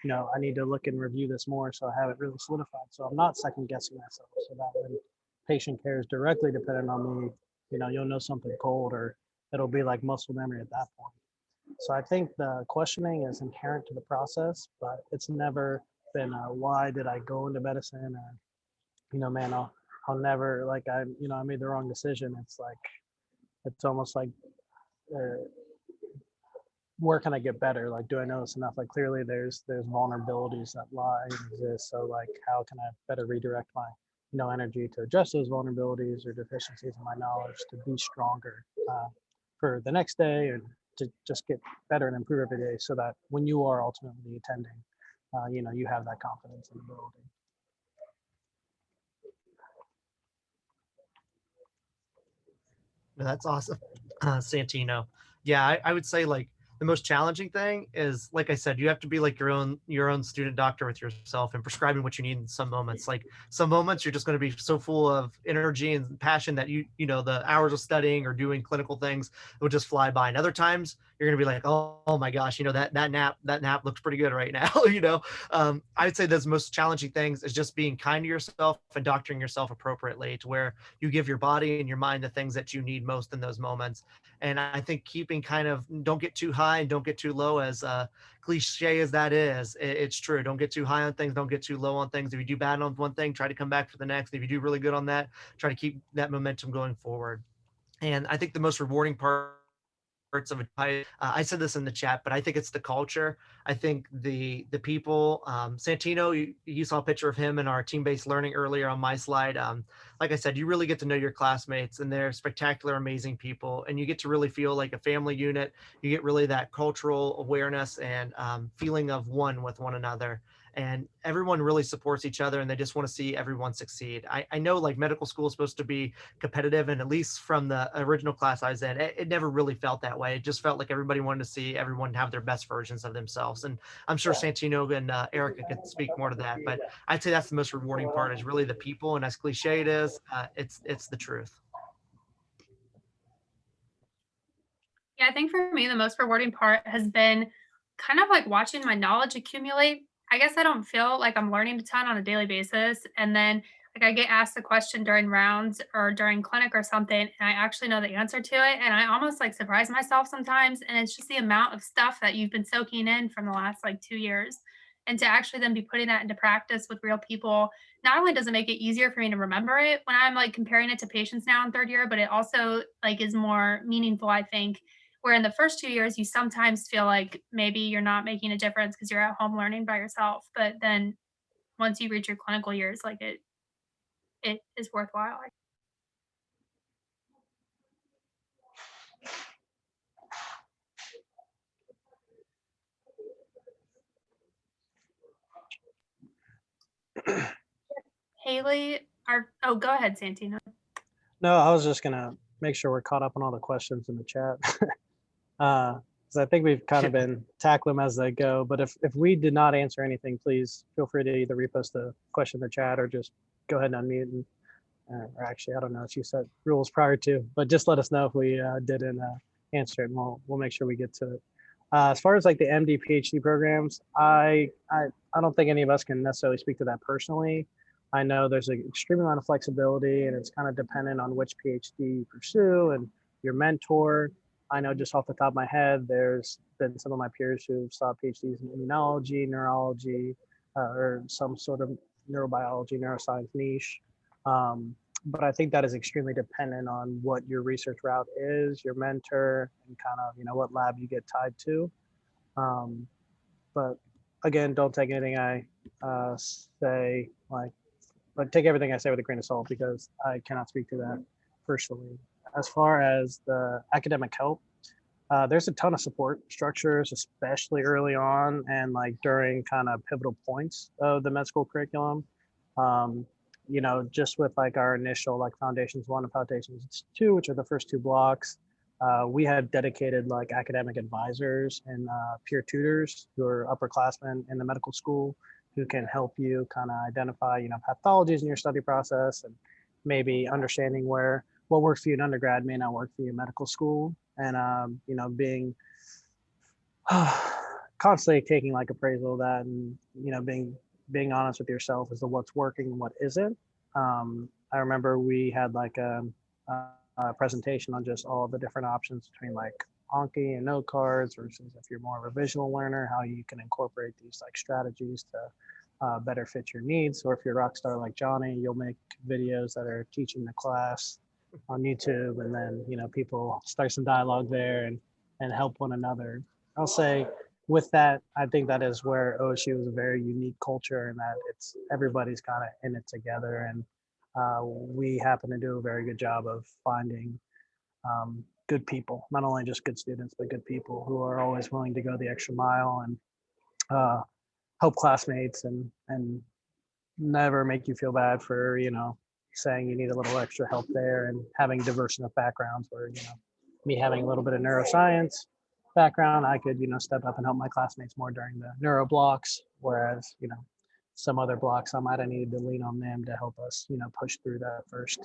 I need to look and review this more so I have it really solidified. So I'm not second guessing myself. So that when patient care is directly dependent on me, you'll know something cold, or it'll be like muscle memory at that point. So I think the questioning is inherent to the process, but it's never been why did I go into medicine, or, man, I'll never, like, I made the wrong decision. It's like, it's almost like, uh, where can I get better? Like, do I know this enough? Like, clearly there's vulnerabilities that lie and exist. So like, how can I better redirect my, energy to address those vulnerabilities or deficiencies in my knowledge to be stronger for the next day, and to just get better and improve every day, so that when you are ultimately attending, you have that confidence and ability. No, that's awesome, Santino. Yeah, I would say like the most challenging thing is, like I said, you have to be like your own student doctor with yourself and prescribing what you need in some moments. Like some moments you're just going to be so full of energy and passion that the hours of studying or doing clinical things will just fly by. And other times you're going to be like, oh my gosh, that nap looks pretty good right now. I would say those most challenging things is just being kind to yourself and doctoring yourself appropriately to where you give your body and your mind the things that you need most in those moments. And I think keeping kind of, don't get too high and don't get too low, as cliche as that is, it's true. Don't get too high on things, don't get too low on things. If you do bad on one thing, try to come back for the next. If you do really good on that, try to keep that momentum going forward. And I think the most rewarding parts of it, I said this in the chat, but I think it's the culture. I think the people, Santino, you saw a picture of him in our team-based learning earlier on my slide. Like I said, you really get to know your classmates, and they're spectacular, amazing people, and you get to really feel like a family unit. You get really that cultural awareness and feeling of one with one another. And everyone really supports each other, and they just want to see everyone succeed. I know like medical school is supposed to be competitive, and at least from the original class I was in, it never really felt that way. It just felt like everybody wanted to see everyone have their best versions of themselves. And I'm sure Santino and Erica could speak more to that, but I'd say that's the most rewarding part, is really the people. And as cliche it is, it's the truth. Yeah, I think for me, the most rewarding part has been kind of like watching my knowledge accumulate. I guess I don't feel like I'm learning a ton on a daily basis. And then, like, I get asked a question during rounds or during clinic or something, and I actually know the answer to it. And I almost like surprise myself sometimes. And it's just the amount of stuff that you've been soaking in from the last like 2 years. And to actually then be putting that into practice with real people, not only does it make it easier for me to remember it when I'm like comparing it to patients now in third year, but it also like is more meaningful, I think, where in the first 2 years, you sometimes feel like maybe you're not making a difference because you're at home learning by yourself. But then once you reach your clinical years, like it is worthwhile. Haley, go ahead, Santina. No, I was just gonna make sure we're caught up on all the questions in the chat. Because I think we've kind of been tackling them as they go. But if we did not answer anything, please feel free to either repost the question in the chat or just go ahead and unmute. And, or actually, I don't know if you set rules prior to, but just let us know if we didn't answer it, and we'll make sure we get to it. As far as like the MD PhD programs, I don't think any of us can necessarily speak to that personally. I know there's an extreme amount of flexibility, and it's kind of dependent on which PhD you pursue and your mentor. I know just off the top of my head, there's been some of my peers who've sought PhDs in immunology, neurology, or some sort of neurobiology, neuroscience niche. But I think that is extremely dependent on what your research route is, your mentor, and kind of, what lab you get tied to. But again, don't take anything I say, but take everything I say with a grain of salt, because I cannot speak to that personally. As far as the academic help, there's a ton of support structures, especially early on and like during kind of pivotal points of the med school curriculum. Just with like our initial like Foundations 1 and Foundations 2, which are the first two blocks, we had dedicated like academic advisors and peer tutors who are upperclassmen in the medical school, who can help you kind of identify, pathologies in your study process, and maybe understanding where what works for you in undergrad may not work for you in medical school. And, being constantly taking like appraisal of that, and being honest with yourself as to what's working and what isn't. I remember we had like a presentation on just all the different options between like Anki and note cards versus if you're more of a visual learner, how you can incorporate these like strategies to better fit your needs. Or if you're a rock star like Johnny, you'll make videos that are teaching the class on YouTube, and then people start some dialogue there and help one another. I'll say with that, I think that is where OSU is a very unique culture, and that it's everybody's kind of in it together, and we happen to do a very good job of finding good people, not only just good students, but good people who are always willing to go the extra mile and help classmates and never make you feel bad for saying you need a little extra help there, and having diverse enough backgrounds where me having a little bit of neuroscience background, I could step up and help my classmates more during the neuro blocks, whereas some other blocks I might have needed to lean on them to help us push through that first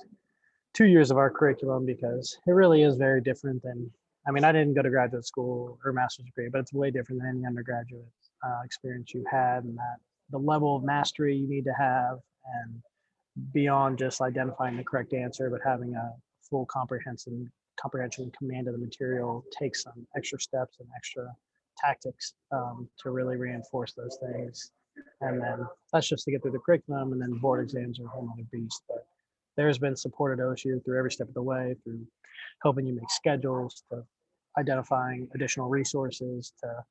2 years of our curriculum, because it really is very different than, I mean, I didn't go to graduate school or master's degree, but it's way different than any undergraduate experience you had, and that the level of mastery you need to have, and beyond just identifying the correct answer, but having a full comprehension and command of the material takes some extra steps and extra tactics to really reinforce those things. And then that's just to get through the curriculum, and then board exams are a whole other beast. But there's been support at OSU through every step of the way, through helping you make schedules, to identifying additional resources, to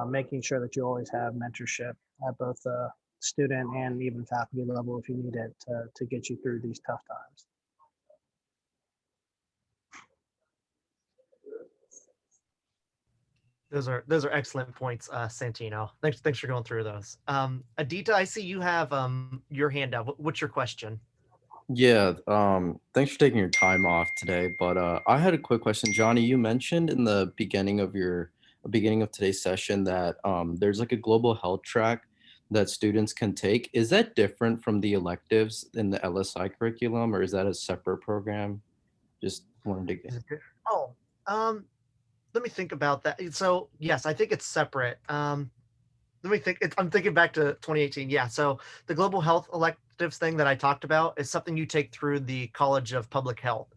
making sure that you always have mentorship at both the student and even faculty level if you need it to get you through these tough times. Those are excellent points, Santino. Thanks for going through those. Adita, I see you have your hand up. What's your question? Yeah, thanks for taking your time off today. But I had a quick question. Johnny, you mentioned in the beginning of today's session that there's like a global health track that students can take. Is that different from the electives in the LSI curriculum, or is that a separate program? Just wanted to get. Oh, let me think about that. So yes, I think it's separate. Let me think. I'm thinking back to 2018. Yeah. So the global health electives thing that I talked about is something you take through the College of Public Health.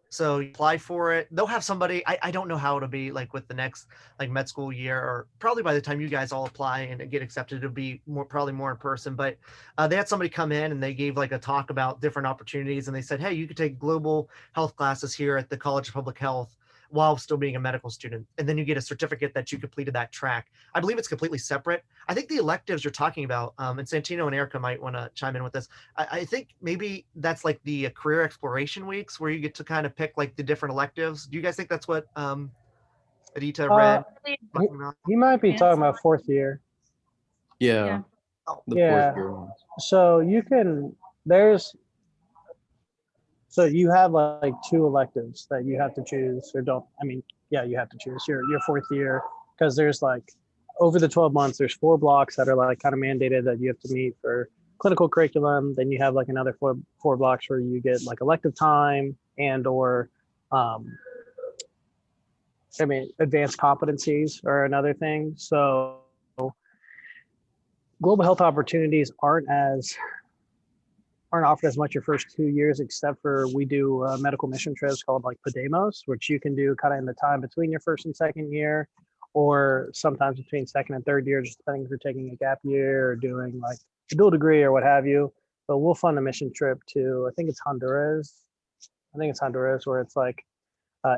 So you apply for it. They'll have somebody. I don't know how it'll be like with the next like med school year, or probably by the time you guys all apply and get accepted, it'll be probably more in person. But they had somebody come in and they gave like a talk about different opportunities, and they said, hey, you could take global health classes here at the College of Public Health while still being a medical student, and then you get a certificate that you completed that track. I believe it's completely separate. I think the electives you're talking about, and Santino and Erica might want to chime in with this. I think maybe that's like the career exploration weeks where you get to kind of pick like the different electives. Do you guys think that's what Adita read? He might be talking about fourth year. Yeah, Oh. the Yeah. fourth year ones. So so you have like two electives that you have to choose, or you have to choose your fourth year, because there's like over the 12 months, there's 4 blocks that are like kind of mandated that you have to meet for clinical curriculum. Then you have like another four blocks where you get like elective time and or advanced competencies are another thing. So global health opportunities aren't offered as much your first 2 years, except for we do medical mission trips called like PADEMOS, which you can do kind of in the time between your first and second year, or sometimes between second and third year, just depending if you're taking a gap year or doing like a dual degree or what have you. But we'll fund a mission trip to, I think it's Honduras, where it's like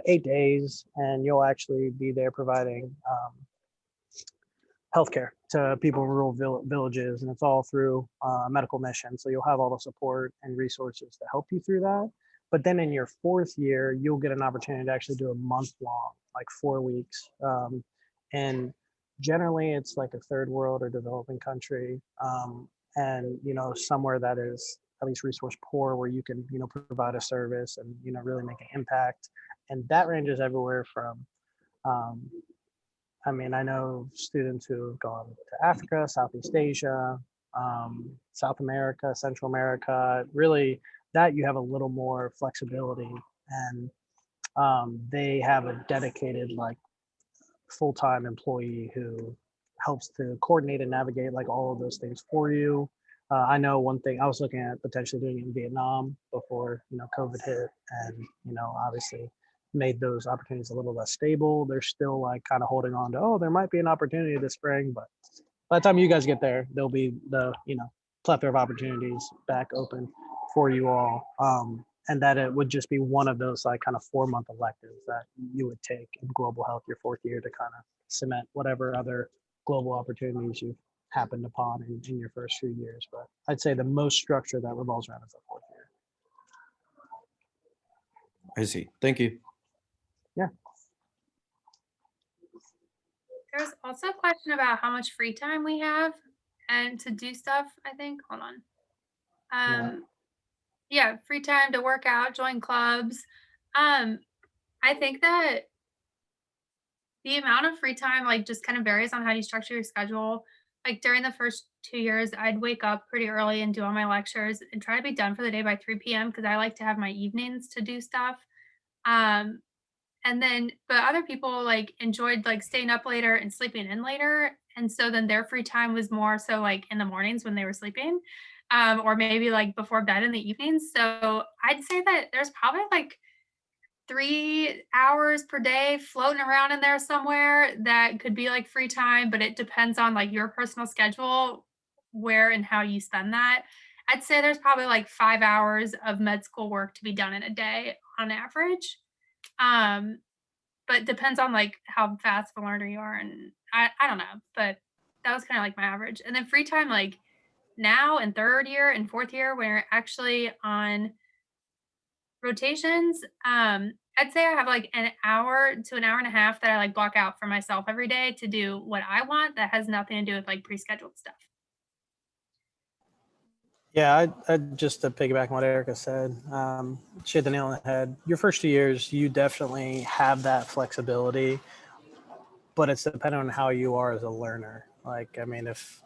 8 days, and you'll actually be there providing healthcare to people in rural villages, and it's all through medical mission. So you'll have all the support and resources to help you through that. But then in your fourth year, you'll get an opportunity to actually do a month long, like 4 weeks. And generally it's like a third world or developing country, and somewhere that is at least resource poor, where you can provide a service and really make an impact. And that ranges everywhere from I know students who have gone to Africa, Southeast Asia, South America, Central America. Really, that you have a little more flexibility, and they have a dedicated like full-time employee who helps to coordinate and navigate like all of those things for you. I know one thing I was looking at potentially doing in Vietnam before, COVID hit, and, obviously made those opportunities a little less stable. They're still like kind of holding on to, oh, there might be an opportunity this spring, but by the time you guys get there, there'll be the, plethora of opportunities back open for you all. And that it would just be one of those like kind of 4-month electives that you would take in global health your 4th year to kind of cement whatever other global opportunities you've happened upon in your first few years. But I'd say the most structure that revolves around is the 4th year. I see. Thank you. Yeah. There's also a question about how much free time we have and to do stuff, I think. Hold on. Yeah, free time to work out, join clubs. I think that the amount of free time like just kind of varies on how you structure your schedule. Like during the first 2 years, I'd wake up pretty early and do all my lectures and try to be done for the day by 3 p.m. because I like to have my evenings to do stuff. Um, and then, but other people like enjoyed like staying up later and sleeping in later. And so then their free time was more so like in the mornings when they were sleeping, or maybe like before bed in the evenings. So I'd say that there's probably like 3 hours per day floating around in there somewhere that could be like free time, but it depends on like your personal schedule, where and how you spend that. I'd say there's probably like 5 hours of med school work to be done in a day on average. Um, but depends on like how fast of a learner you are. And I don't know, but that was kind of like my average. And then free time, like now in 3rd year and 4th year, when you're actually on rotations, I'd say I have like an hour to an hour and a half that I like block out for myself every day to do what I want that has nothing to do with like pre-scheduled stuff. Yeah, I just to piggyback on what Erica said, she hit the nail on the head. Your first 2 years, you definitely have that flexibility, but it's dependent on how you are as a learner. Like, I mean, if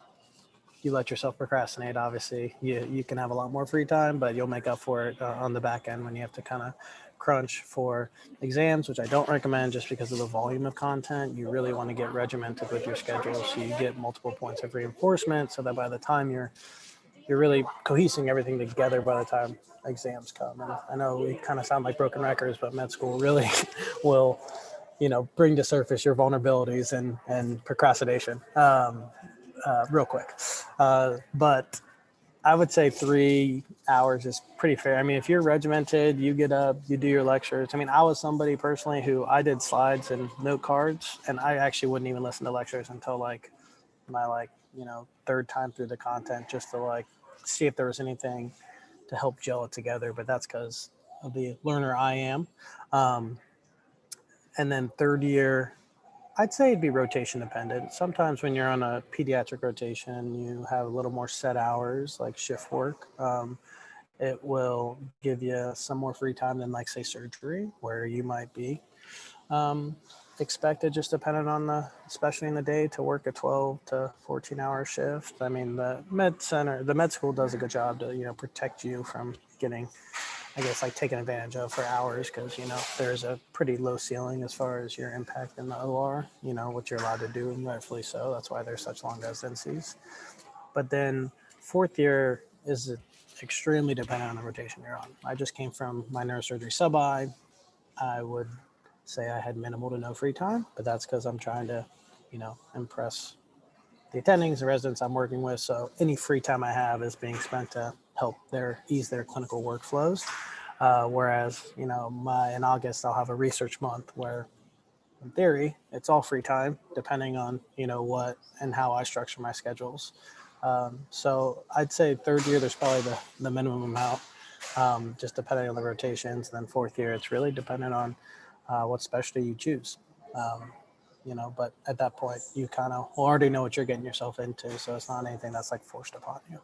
you let yourself procrastinate, obviously you can have a lot more free time, but you'll make up for it on the back end when you have to kind of crunch for exams, which I don't recommend just because of the volume of content. You really want to get regimented with your schedule so you get multiple points of reinforcement so that by the time you're really cohesing everything together by the time exams come. And I know we kind of sound like broken records, but med school really will, bring to surface your vulnerabilities and procrastination real quick. But I would say 3 hours is pretty fair. I mean, if you're regimented, you get up, you do your lectures. I mean, I was somebody personally who I did slides and note cards, and I actually wouldn't even listen to lectures until like my 3rd time through the content just to like see if there was anything to help gel it together. But that's because of the learner I am. And then 3rd year, I'd say it'd be rotation dependent. Sometimes when you're on a pediatric rotation, you have a little more set hours like shift work. It will give you some more free time than like say surgery, where you might be expected, just depending on especially in the day, to work a 12 to 14 hour shift. I mean, the med school does a good job to, protect you from getting, I guess, like taken advantage of for hours, because, there's a pretty low ceiling as far as your impact in the OR, what you're allowed to do, and rightfully so. That's why there's such long residencies. But then 4th year is extremely dependent on the rotation you're on. I just came from my neurosurgery sub-I. I would say I had minimal to no free time, but that's because I'm trying to, impress the attendings, the residents I'm working with. So any free time I have is being spent to help ease their clinical workflows. Whereas, in August, I'll have a research month where in theory, it's all free time, depending on, what and how I structure my schedules. So I'd say 3rd year, there's probably the minimum amount, just depending on the rotations. And then 4th year, it's really dependent on what specialty you choose. But at that point, you kind of already know what you're getting yourself into. So it's not anything that's like forced upon you.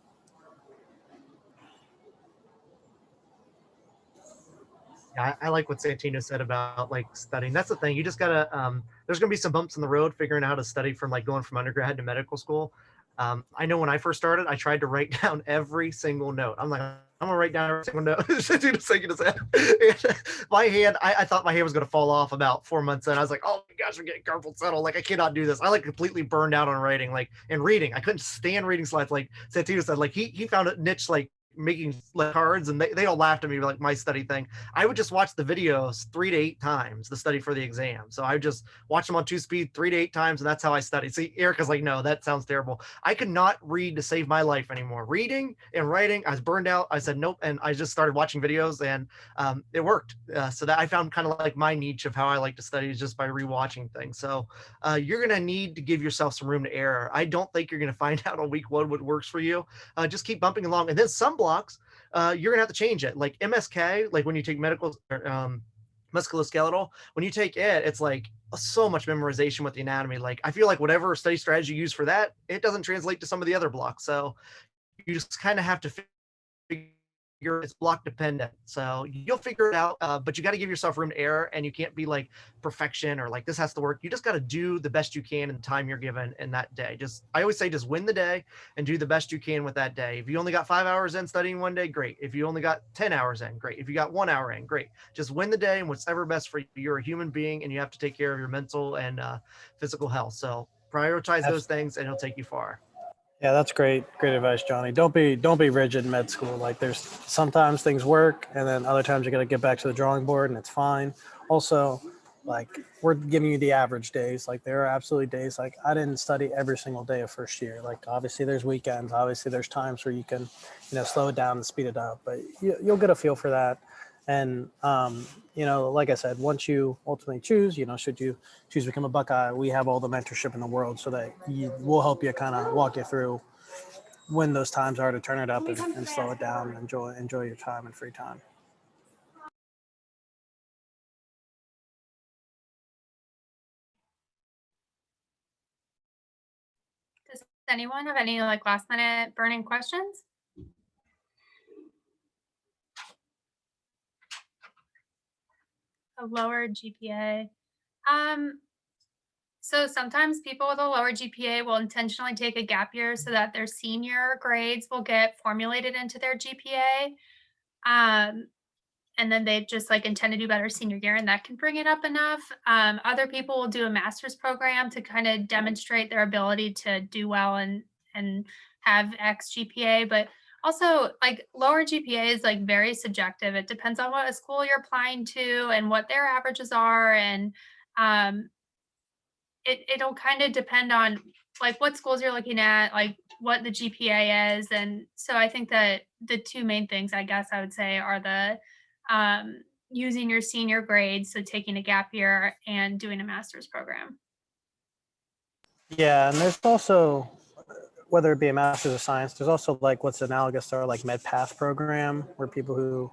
Yeah, I like what Santino said about like studying. That's the thing. You just gotta. There's gonna be some bumps in the road figuring out how to study from like going from undergrad to medical school. I know when I first started, I tried to write down every single note. I'm like, I'm gonna write down every single note. My hand, I thought my hand was gonna fall off about 4 months in. I was like, oh my gosh, I'm getting carpal tunnel. Like I cannot do this. I like completely burned out on writing, like and reading. I couldn't stand reading slides. Like Santino said, like he found a niche like making like cards, and they all laughed at me like my study thing. I would just watch the videos 3 to 8 times the study for the exam. So I would just watch them on 2 speed 3 to 8 times, and that's how I study. See, Erica's like, no, that sounds terrible. I could not read to save my life anymore. Reading and writing, I was burned out. I said nope, and I just started watching videos, and it worked. So that I found kind of like my niche of how I like to study is just by rewatching things. So you're gonna need to give yourself some room to error. I don't think you're gonna find out on week 1 what works for you. Just keep bumping along, and then some blocks you're gonna have to change it. Like MSK, like when you take medical musculoskeletal, when you take it, it's like so much memorization with the anatomy. Like I feel like whatever study strategy you use for that, it doesn't translate to some of the other blocks. So you just kind of have to figure it's block dependent. So you'll figure it out, but you got to give yourself room to error, and you can't be like perfection or like this has to work. You just got to do the best you can in the time you're given in that day. I always say just win the day and do the best you can with that day. If you only got 5 hours in studying one day, great. If you only got 10 hours in, great. If you got 1 hour in, great. Just win the day and whatever best for you. You're a human being, and you have to take care of your mental and physical health. So prioritize those things, and it'll take you far. Yeah, that's great advice, Johnny. Don't be rigid in med school. Like there's sometimes things work, and then other times you got to get back to the drawing board, and it's fine. Also, like we're giving you the average days. Like there are absolutely days like I didn't study every single day of first year. Like obviously there's weekends. Obviously there's times where you can, slow it down and speed it up. But you'll get a feel for that. And like I said, once you ultimately choose, should you choose to become a Buckeye, we have all the mentorship in the world so that we'll help you kind of walk you through when those times are to turn it up and slow it down and enjoy your time and free time. Does anyone have any like last minute burning questions? A lower GPA. So sometimes people with a lower GPA will intentionally take a gap year so that their senior grades will get formulated into their GPA. And then they just like intend to do better senior year, and that can bring it up enough. Other people will do a master's program to kind of demonstrate their ability to do well and have X GPA. But also like lower GPA is like very subjective. It depends on what school you're applying to and what their averages are. And it'll kind of depend on like what schools you're looking at, like what the GPA is. And so I think that the two main things I guess I would say are the using your senior grades, so taking a gap year and doing a master's program. Yeah, and there's also, whether it be a master's of science, there's also like what's analogous to our like MedPath program, where people who,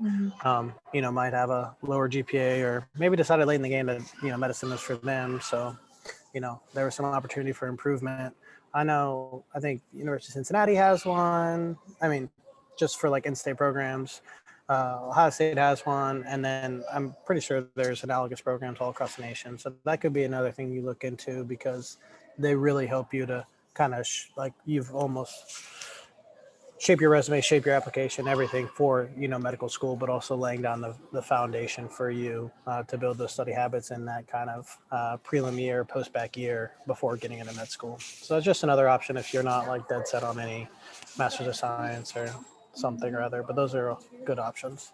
might have a lower GPA or maybe decided late in the game that, medicine is for them. So, there was some opportunity for improvement. I think University of Cincinnati has one. I mean, just for like in-state programs. Ohio State has one, and then I'm pretty sure there's analogous programs all across the nation. So that could be another thing you look into, because they really help you to kind of like you've almost shape your resume, shape your application, everything for medical school, but also laying down the foundation for you to build those study habits in that kind of prelim year, post-bac year before getting into med school. So that's just another option if you're not like dead set on any master's of science or something or other, but those are good options.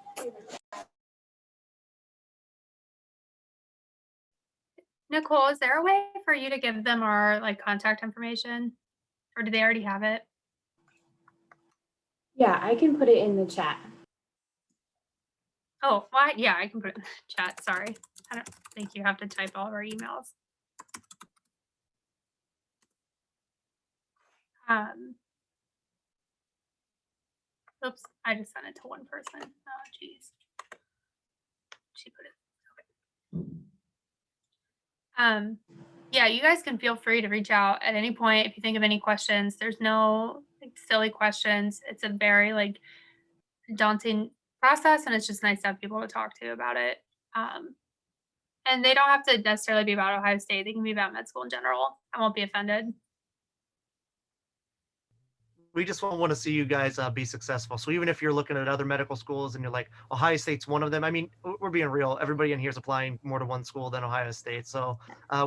Nicole, is there a way for you to give them our like contact information, or do they already have it? Yeah, I can put it in the chat. Oh, why? Yeah, I can put it in the chat. Sorry. I don't think you have to type all of our emails. Oops, I just sent it to one person. Oh, geez. She put it. Okay. Yeah, you guys can feel free to reach out at any point if you think of any questions. There's no like silly questions. It's a very like daunting process, and it's just nice to have people to talk to about it. And they don't have to necessarily be about Ohio State. They can be about med school in general. I won't be offended. we just want to see you guys be successful. So even if you're looking at other medical schools and you're like, Ohio State's one of them. I mean, we're being real. Everybody in here is applying more to one school than Ohio State. So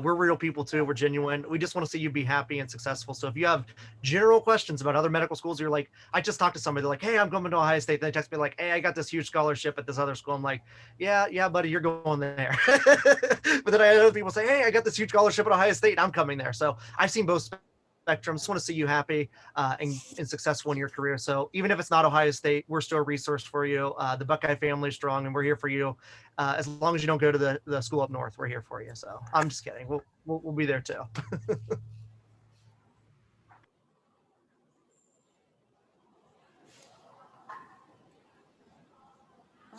we're real people too. We're genuine. We just want to see you be happy and successful. So if you have general questions about other medical schools, you're like, I just talked to somebody, they're like, hey, I'm going to Ohio State. They text me like, hey, I got this huge scholarship at this other school. I'm like, yeah, buddy, you're going there. But then I had other people say, hey, I got this huge scholarship at Ohio State. I'm coming there. So I've seen both spectrums. Just want to see you happy and successful in your career. So even if it's not Ohio State, we're still a resource for you. The Buckeye family is strong, and we're here for you. As long as you don't go to the school up north, we're here for you. So I'm just kidding. We'll be there too.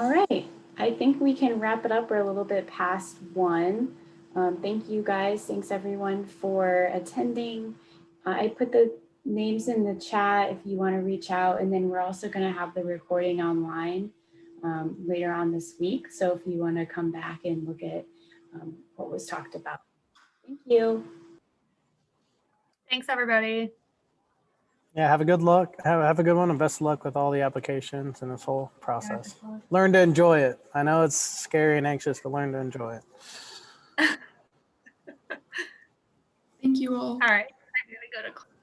All right, I think we can wrap it up. We're a little bit past 1. Thank you guys. Thanks everyone for attending. I put the names in the chat if you want to reach out, and then we're also going to have the recording online later on this week. So if you want to come back and look at what was talked about. Thank you. Thanks, everybody. Yeah, have a good luck. Have a good one, and best of luck with all the applications and this whole process. Learn to enjoy it. I know it's scary and anxious, but learn to enjoy it. Thank you all. All right. I'm going to go to class.